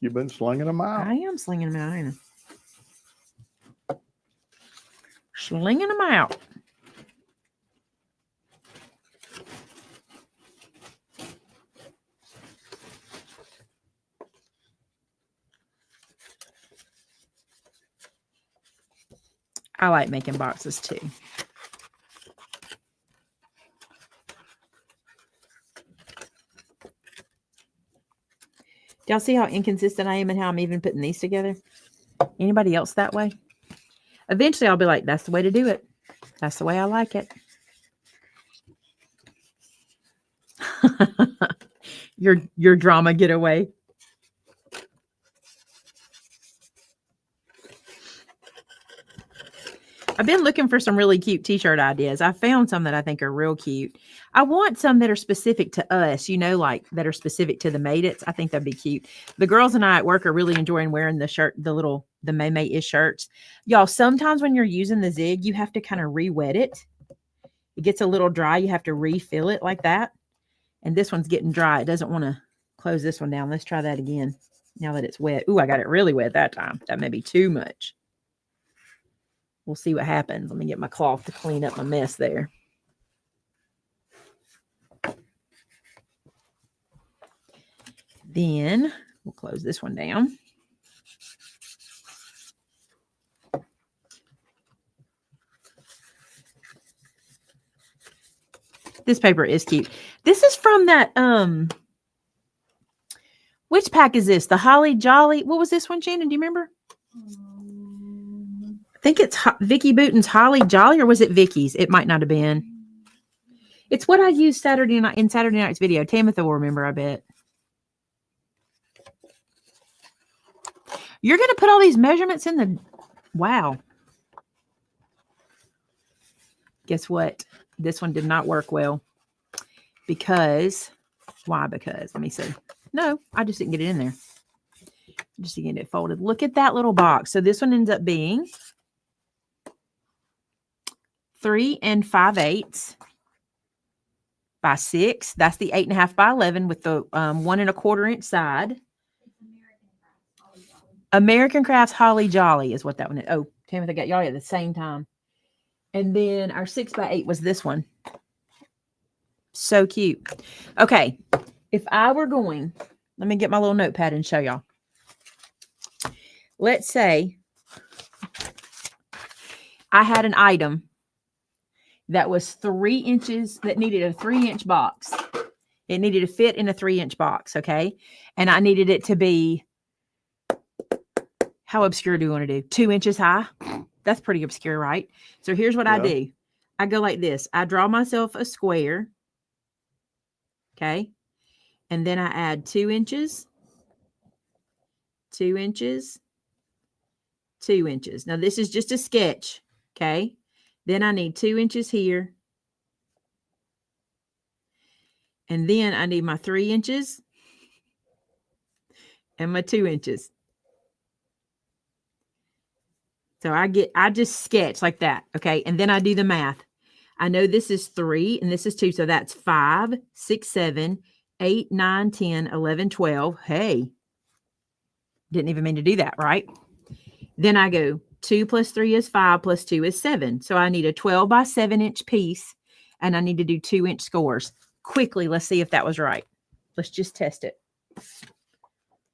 You've been slinging them out. I am slinging them out, ain't I? Slinging them out. I like making boxes too. Do y'all see how inconsistent I am and how I'm even putting these together? Anybody else that way? Eventually I'll be like, that's the way to do it. That's the way I like it. Your drama getaway. I've been looking for some really cute t-shirt ideas. I found some that I think are real cute. I want some that are specific to us, you know, like that are specific to the Made-Its. I think that'd be cute. The girls and I at work are really enjoying wearing the shirt, the May-May-ish shirts. Y'all, sometimes when you're using the zig, you have to kind of re-wet it. It gets a little dry. You have to refill it like that. And this one's getting dry. It doesn't want to close this one down. Let's try that again now that it's wet. Ooh, I got it really wet that time. That may be too much. We'll see what happens. Let me get my cloth to clean up my mess there. Then we'll close this one down. This paper is cute. This is from that, which pack is this? The Holly Jolly. What was this one, Shannon? Do you remember? I think it's Vicky Booten's Holly Jolly, or was it Vicky's? It might not have been. It's what I used Saturday night in Saturday night's video. Tamitha will remember, I bet. You're going to put all these measurements in the... Wow. Guess what? This one did not work well. Because... Why? Because... Let me see. No, I just didn't get it in there. Just to get it folded. Look at that little box. So this one ends up being 3 5/8 by 6. That's the 8.5 by 11 with the 1 1/4 inch side. American Crafts Holly Jolly is what that one is. Oh, Tamitha got y'all at the same time. And then our 6 by 8 was this one. So cute. Okay. If I were going, let me get my little notepad and show y'all. Let's say I had an item that was 3 inches, that needed a 3-inch box. It needed to fit in a 3-inch box, okay? And I needed it to be, how obscure do you want to do? 2 inches high? That's pretty obscure, right? So here's what I do. I go like this. I draw myself a square, okay? And then I add 2 inches, 2 inches, 2 inches. Now, this is just a sketch, okay? Then I need 2 inches here. And then I need my 3 inches and my 2 inches. So I just sketch like that, okay? And then I do the math. I know this is 3 and this is 2, so that's 5, 6, 7, 8, 9, 10, 11, 12. Hey, didn't even mean to do that, right? Then I go 2 plus 3 is 5 plus 2 is 7. So I need a 12 by 7 inch piece and I need to do 2 inch scores. Quickly, let's see if that was right. Let's just test it.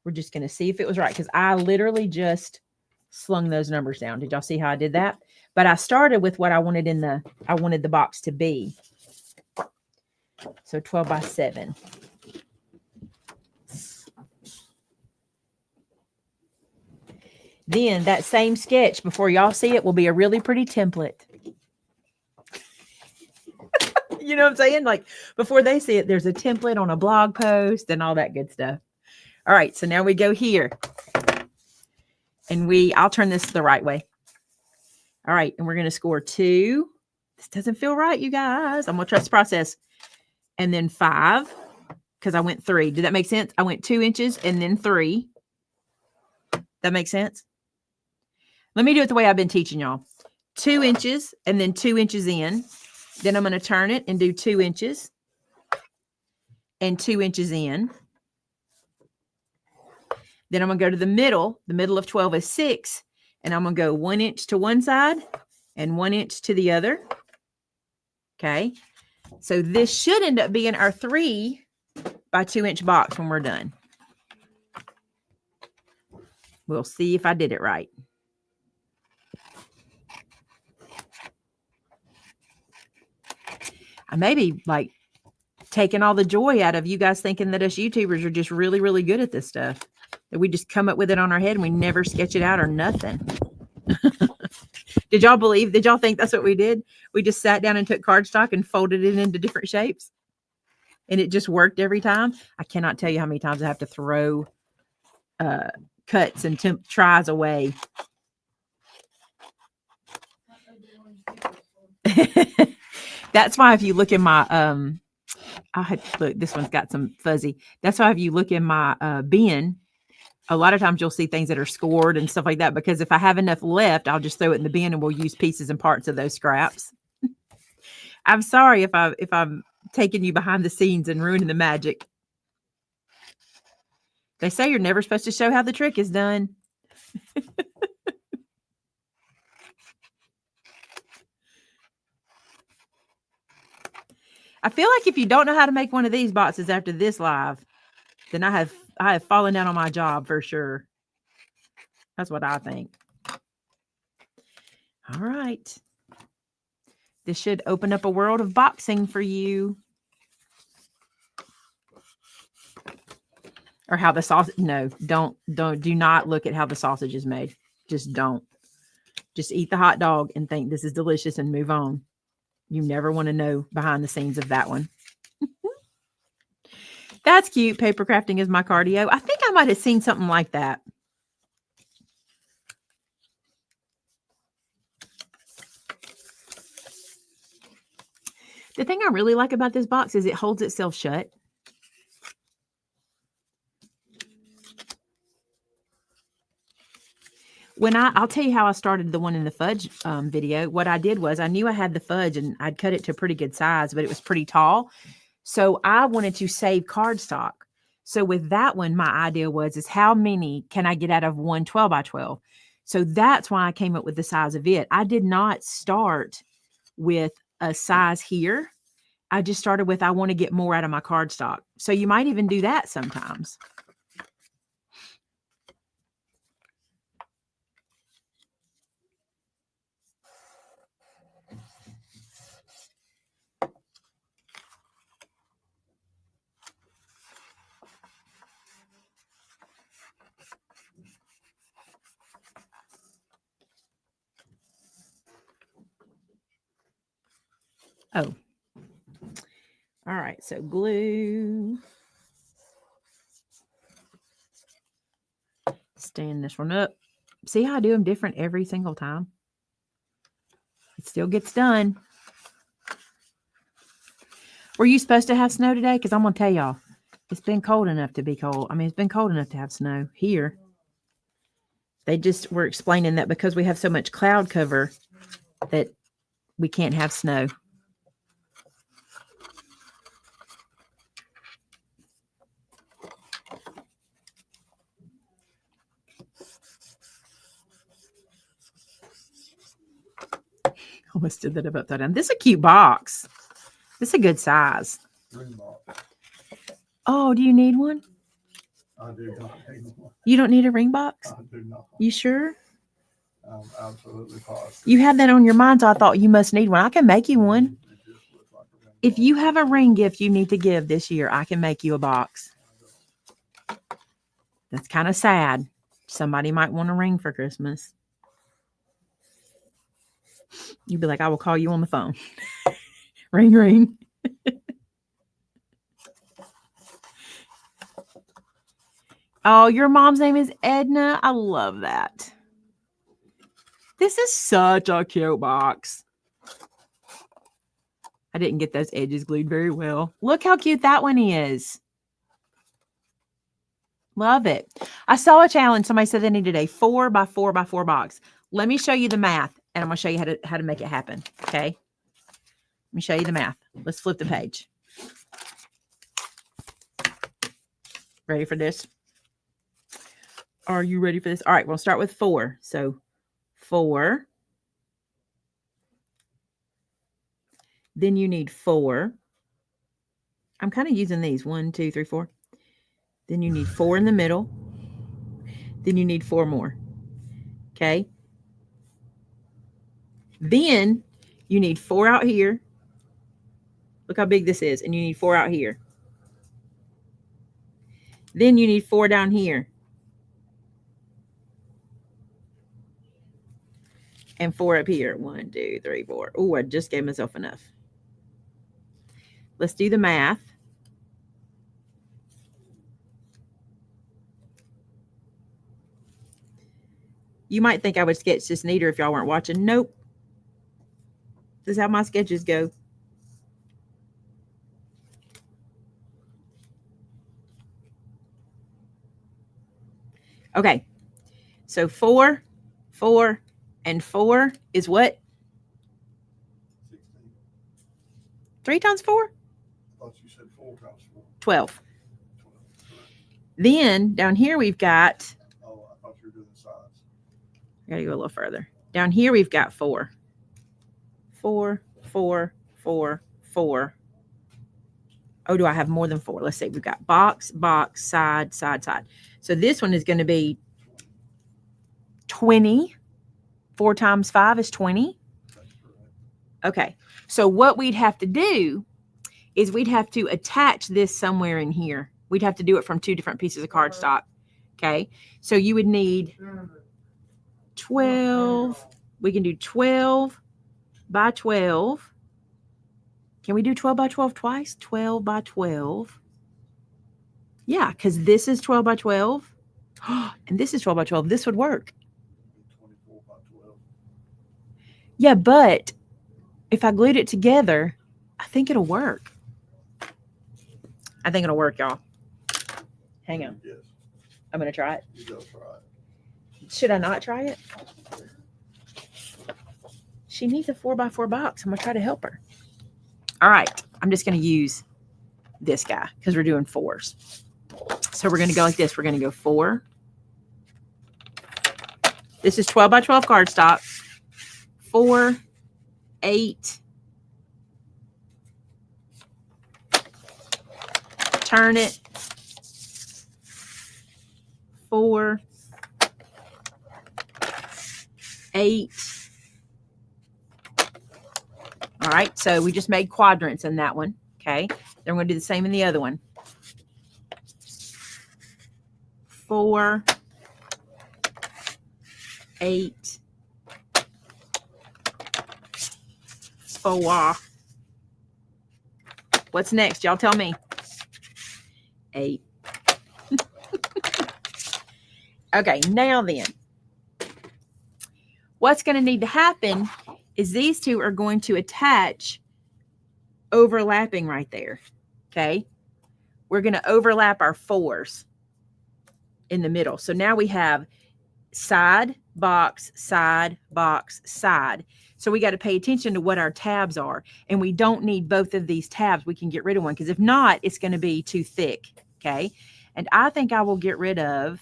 We're just going to see if it was right because I literally just slung those numbers down. Did y'all see how I did that? but I started with what I wanted I wanted the box to be. So 12 by 7. Then that same sketch, before y'all see it, will be a really pretty template. You know what I'm saying? Like before they see it, there's a template on a blog post and all that good stuff. All right, so now we go here. And I'll turn this the right way. All right, and we're going to score 2. This doesn't feel right, you guys. I'm going to trust the process. And then 5, because I went 3. Did that make sense? I went 2 inches and then 3. That makes sense? Let me do it the way I've been teaching y'all. 2 inches and then 2 inches in. Then I'm going to turn it and do 2 inches and 2 inches in. Then I'm going to go to the middle. The middle of 12 is 6. And I'm going to go 1 inch to one side and 1 inch to the other. Okay. So this should end up being our 3 by 2 inch box when we're done. We'll see if I did it right. I may be like taking all the joy out of you guys thinking that us YouTubers are just really, really good at this stuff. That we just come up with it on our head and we never sketch it out or nothing. Did y'all think that's what we did? We just sat down and took cardstock and folded it into different shapes. And it just worked every time. I cannot tell you how many times I have to throw cuts and tries away. That's why if you look in my look, this one's got some fuzzy. That's why if you look in my bin, a lot of times you'll see things that are scored and stuff like that, because if I have enough left, I'll just throw it in the bin and we'll use pieces and parts of those scraps. I'm sorry if I'm taking you behind the scenes and ruining the magic. They say you're never supposed to show how the trick is done. I feel like if you don't know how to make one of these boxes after this live, then I have fallen down on my job for sure. That's what I think. All right. This should open up a world of boxing for you. Or how the sausage, no, do not look at how the sausage is made. Just don't. Just eat the hot dog and think this is delicious and move on. You never want to know behind the scenes of that one. That's cute. Paper crafting is my cardio. I think I might have seen something like that. The thing I really like about this box is it holds itself shut. I'll tell you how I started the one in the fudge video. What I did was I knew I had the fudge and I'd cut it to a pretty good size, but it was pretty tall. So I wanted to save cardstock. So with that one, my idea is how many can I get out of one 12 by 12? So that's why I came up with the size of it. I did not start with a size here. I just started with, I want to get more out of my cardstock. So you might even do that sometimes. Oh, all right. So glue. Stand this one up. See how I do them different every single time? It still gets done. Were you supposed to have snow today? Because I'm going to tell y'all, it's been cold enough to be cold. I mean, it's been cold enough to have snow here. They just were explaining that because we have so much cloud cover that we can't have snow. Almost did that up upside down. This is a cute box. This is a good size. Oh, do you need one? I do not need one. You don't need a ring box? I do not. You sure? I'm absolutely positive. You had that on your mind, so I thought you must need one. I can make you one. It just looks like a ring If box. you have a ring gift you need to give this year, I can make you a box. That's kind of sad. Somebody might want a ring for Christmas. You'd be like, I will call you on the phone. Ring, ring. Oh, your mom's name is Edna. I love that. This is such a cute box. I didn't get those edges glued very well. Look how cute that one is. Love it. I saw a challenge. Somebody said they needed a 4 by 4 by 4 box. Let me show you the math, and I'm going to show you how to make it happen. Okay. Let me show you the math. Let's flip the page. Ready for this? Are you ready for this? All right, we'll start with 4. So 4. Then you need 4. I'm kind of using these. 1, 2, 3, 4. Then you need 4 in the middle. Then you need 4 more. Okay. Then you need 4 out here. Look how big this is. And you need 4 out here. Then you need 4 down here. And 4 up here. 1, 2, 3, 4. Oh, I just gave myself enough. Let's do the math. You might think I would sketch this neater if y'all weren't watching. Nope. This is how my sketches go. Okay. So 4, 4, and 4 is what? 16. 3 times 4? I thought you said 4 times 4. 12. 12. Then down here we've got, Oh, I thought you were doing the sides. I gotta go a little further. Down here we've got 4. 4, 4, 4, 4. Oh, do I have more than 4? Let's see. We've got box, box, side, side, side. So this one is going to be 20. 4 times 5 is 20. Okay. So what we'd have to do is we'd have to attach this somewhere in here. We'd have to do it from 2 different pieces of cardstock. Okay. So you would need 12. We can do 12 by 12. Can we do 12 by 12 twice? 12 by 12. Yeah, because this is 12 by 12. And this is 12 by 12. This would work. 24 by 12. Yeah, but if I glued it together, I think it'll work. I think it'll work, y'all. Hang on. Yes. I'm going to try it. You go try it. Should I not try it? She needs a 4 by 4 box. I'm going to try to help her. All right. I'm just going to use this guy because we're doing 4s. So we're going to go like this. We're going to go 4. This is 12 by 12 cardstock. 4, 8. Turn it. 4, 8. All right, so we just made quadrants in that one. Okay, then we're going to do the same in the other one. 4, 8, 4. What's next? Y'all tell me. 8. Okay, now then, what's going to need to happen is these 2 are going to attach overlapping right there. Okay, we're going to overlap our 4s in the middle. So now we have side, box, side, box, side. So we got to pay attention to what our tabs are. And we don't need both of these tabs. We can get rid of one because if not, it's going to be too thick. Okay. And I think I will get rid of,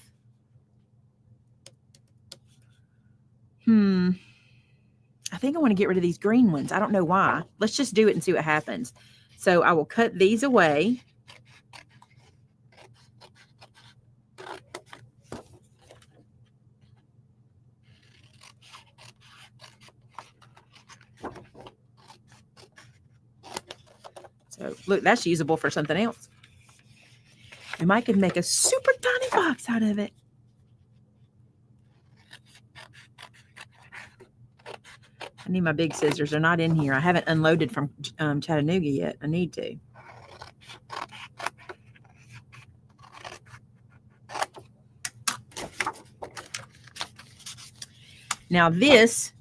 I think I want to get rid of these green ones. I don't know why. Let's just do it and see what happens. So I will cut these away. So look, that's usable for something else. We might could make a super tiny box out of it. I need my big scissors. They're not in here. I haven't unloaded from Chattanooga yet. I need to. Now this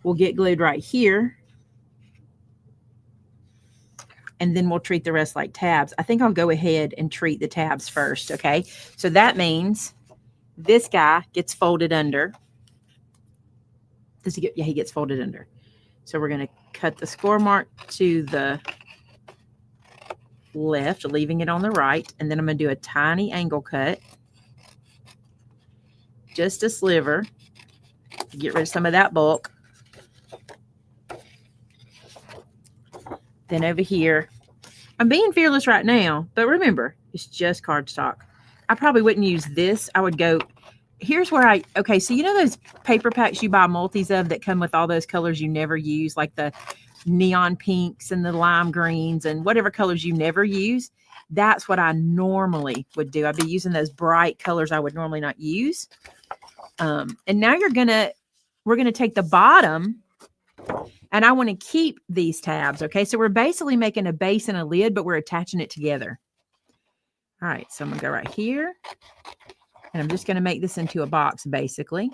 will get glued right here. And then we'll treat the rest like tabs. I think I'll go ahead and treat the tabs first, okay? So that means this guy gets folded under. Does he get, yeah, he gets folded under. So we're gonna cut the score mark to the left, leaving it on the right. And then I'm gonna do a tiny angle cut. Just a sliver to get rid of some of that bulk. Then over here, I'm being fearless right now, but remember, it's just cardstock. I probably wouldn't use this. I would go, here's where okay, so you know those paper packs you buy multis of that come with all those colors you never use, like the neon pinks and the lime greens and whatever colors you never use? That's what I normally would do. I'd be using those bright colors I would normally not use. And now we're gonna take the bottom, and I want to keep these tabs, okay? So we're basically making a base and a lid, but we're attaching it together. All right, so I'm going to go right here, and I'm just going to make this into a box, basically.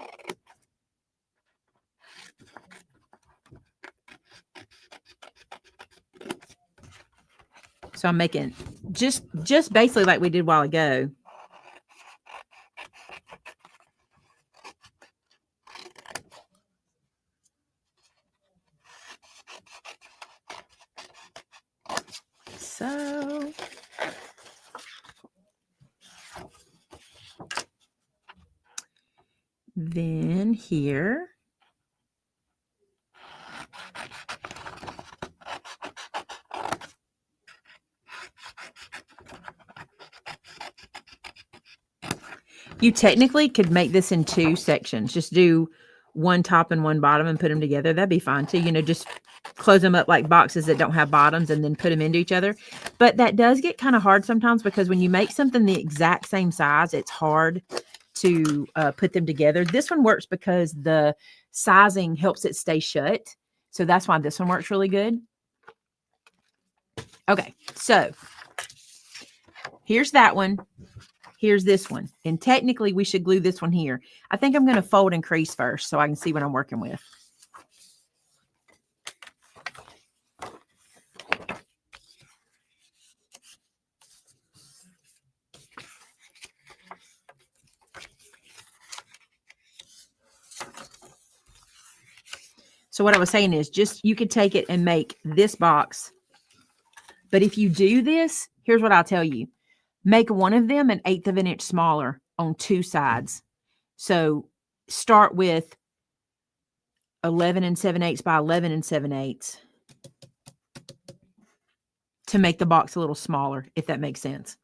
So I'm making just basically like we did a while ago. So then here, you technically could make this in 2 sections. Just do one top and one bottom and put them together. That'd be fine too. You know, just close them up like boxes that don't have bottoms and then put them into each other. But that does get kind of hard sometimes, because when you make something the exact same size, it's hard to put them together. This one works because the sizing helps it stay shut. So that's why this one works really good. Okay, so here's that one. Here's this one. And technically we should glue this one here. I think I'm going to fold and crease first so I can see what I'm working with. So what I was saying is you could take it and make this box. But if you do this, here's what I'll tell you. Make one of them 1/8 of an inch smaller on 2 sides. So start with 11 7/8 by 11 7/8 to make the box a little smaller, if that makes sense.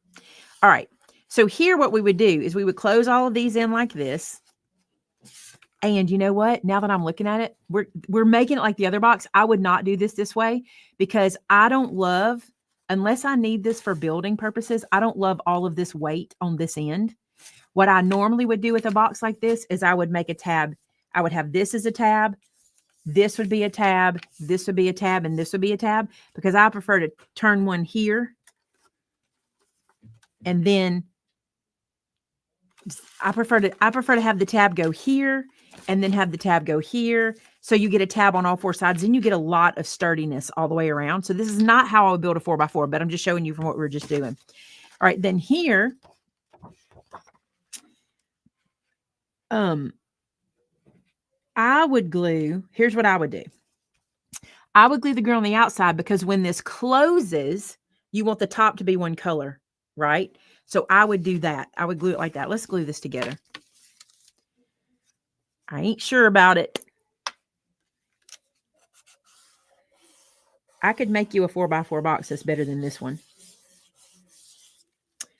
All right. So here what we would do is we would close all of these in like this. And you know what? Now that I'm looking at it, we're making it like the other box. I would not do this way, because I don't love, unless I need this for building purposes, I don't love all of this weight on this end. What I normally would do with a box like this is I would make a tab. I would have this as a tab. This would be a tab. This would be a tab. And this would be a tab, because I prefer to turn one here. And then I prefer to have the tab go here and then have the tab go here. So you get a tab on all 4 sides, and you get a lot of sturdiness all the way around. So this is not how I would build a 4x4, but I'm just showing you from what we were just doing. All right, then here, I would glue, here's what I would do. I would glue the girl on the outside, because when this closes, you want the top to be one color, right? So I would do that. I would glue it like that. Let's glue this together. I ain't sure about it. I could make you a 4x4 box that's better than this one,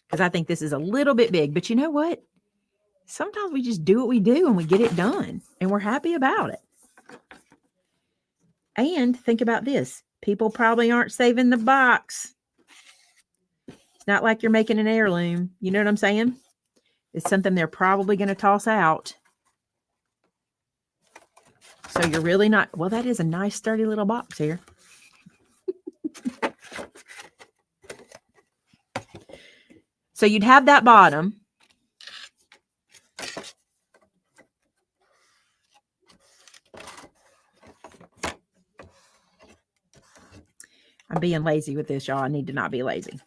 because I think this is a little bit big. But you know what? Sometimes we just do what we do and we get it done, and we're happy about it. And think about this. People probably aren't saving the box. It's not like you're making an heirloom. You know what I'm saying? It's something they're probably going to toss out. So you're really not, well, that is a nice sturdy little box here. So you'd have that bottom. I'm being lazy with this, y'all. I need to not be lazy.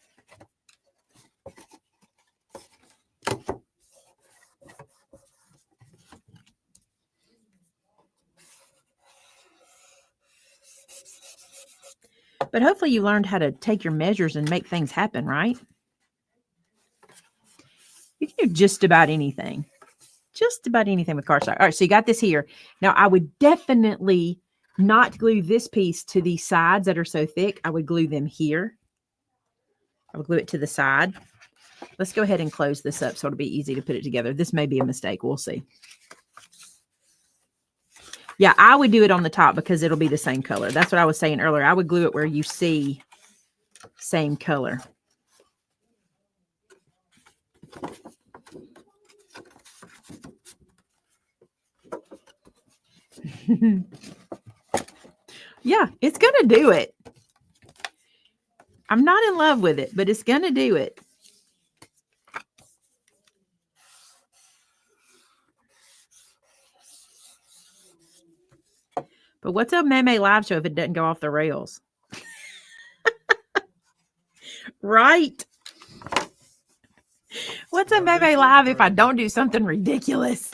But hopefully you learned how to take your measures and make things happen, right? You can do just about anything. Just about anything with cardstock. All right, so you got this here. Now, I would definitely not glue this piece to the sides that are so thick. I would glue them here. I would glue it to the side. Let's go ahead and close this up so it'll be easy to put it together. This may be a mistake. We'll see. Yeah, I would do it on the top because it'll be the same color. That's what I was saying earlier. I would glue it where you see same color. Yeah, it's going to do it. I'm not in love with it, but it's going to do it. But what's a Meme live show if it doesn't go off the rails? Right? What's a Meme live if I don't do something ridiculous?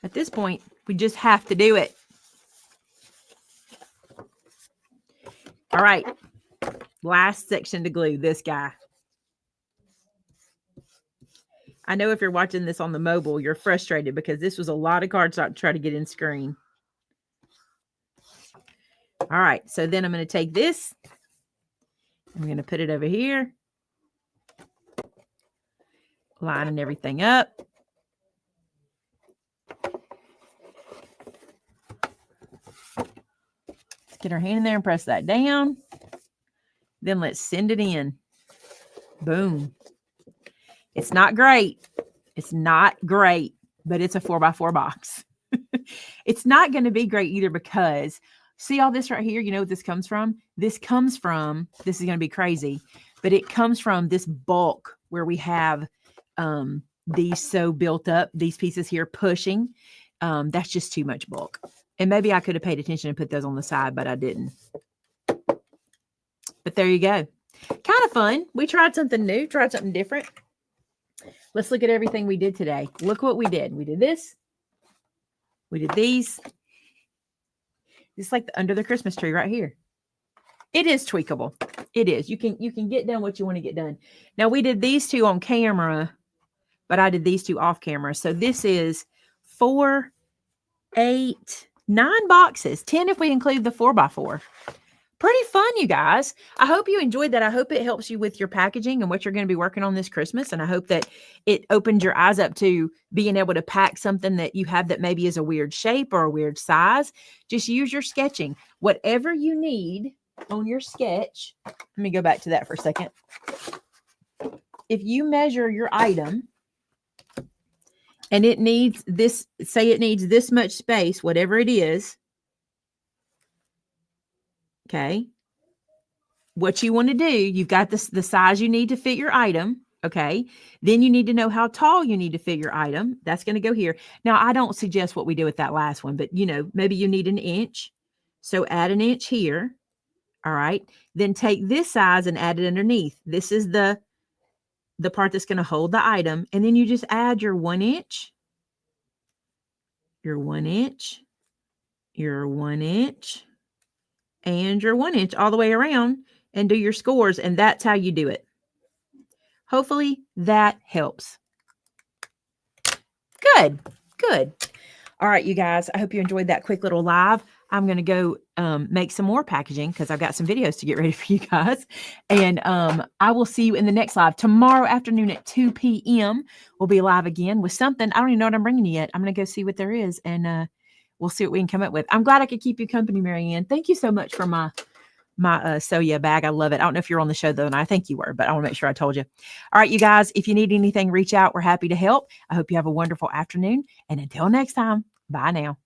At this point, we just have to do it. All right. Last section to glue, this guy. I know if you're watching this on the mobile, you're frustrated because this was a lot of cardstock to try to get in screen. All right. So then I'm going to take this. I'm going to put it over here. Lining everything up. Let's get our hand in there and press that down. Then let's send it in. Boom. It's not great. It's not great, but it's a 4x4 box. It's not going to be great either because see all this right here? You know what this comes from? This is going to be crazy, but it comes from this bulk where we have these so built up, these pieces here pushing. That's just too much bulk. And maybe I could have paid attention and put those on the side, but I didn't. But there you go. Kind of fun. We tried something new, tried something different. Let's look at everything we did today. Look what we did. We did this. We did these. It's like under the Christmas tree right here. It is tweakable. It is. You can get done what you want to get done. Now we did these two on camera, but I did these two off camera. So this is 4, 8, 9 boxes. 10 if we include the 4x4. Pretty fun, you guys. I hope you enjoyed that. I hope it helps you with your packaging and what you're going to be working on this Christmas. And I hope that it opens your eyes up to being able to pack something that you have that maybe is a weird shape or a weird size. Just use your sketching. Whatever you need on your sketch. Let me go back to that for a second. If you measure your item and it needs this, say it needs this much space, whatever it is. Okay. What you want to do, you've got this, the size you need to fit your item. Okay. Then you need to know how tall you need to fit your item. That's going to go here. Now, I don't suggest what we did with that last one, but maybe you need 1 inch. So add 1 inch here. All right. Then take this size and add it underneath. This is the part that's going to hold the item. And then you just add your 1 inch, your 1 inch, your 1 inch, and your 1 inch all the way around and do your scores. And that's how you do it. Hopefully that helps. Good. Good. All right, you guys, I hope you enjoyed that quick little live. I'm going to go make some more packaging because I've got some videos to get ready for you guys. And I will see you in the next live. Tomorrow afternoon at 2 p.m. we'll be live again with something. I don't even know what I'm bringing you yet. I'm going to go see what there is, and we'll see what we can come up with. I'm glad I could keep you company, Marianne. Thank you so much for my Soya bag. I love it. I don't know if you're on the show though, and I think you were, but I want to make sure I told you. All right, you guys, if you need anything, reach out. We're happy to help. I hope you have a wonderful afternoon. And until next time, bye now.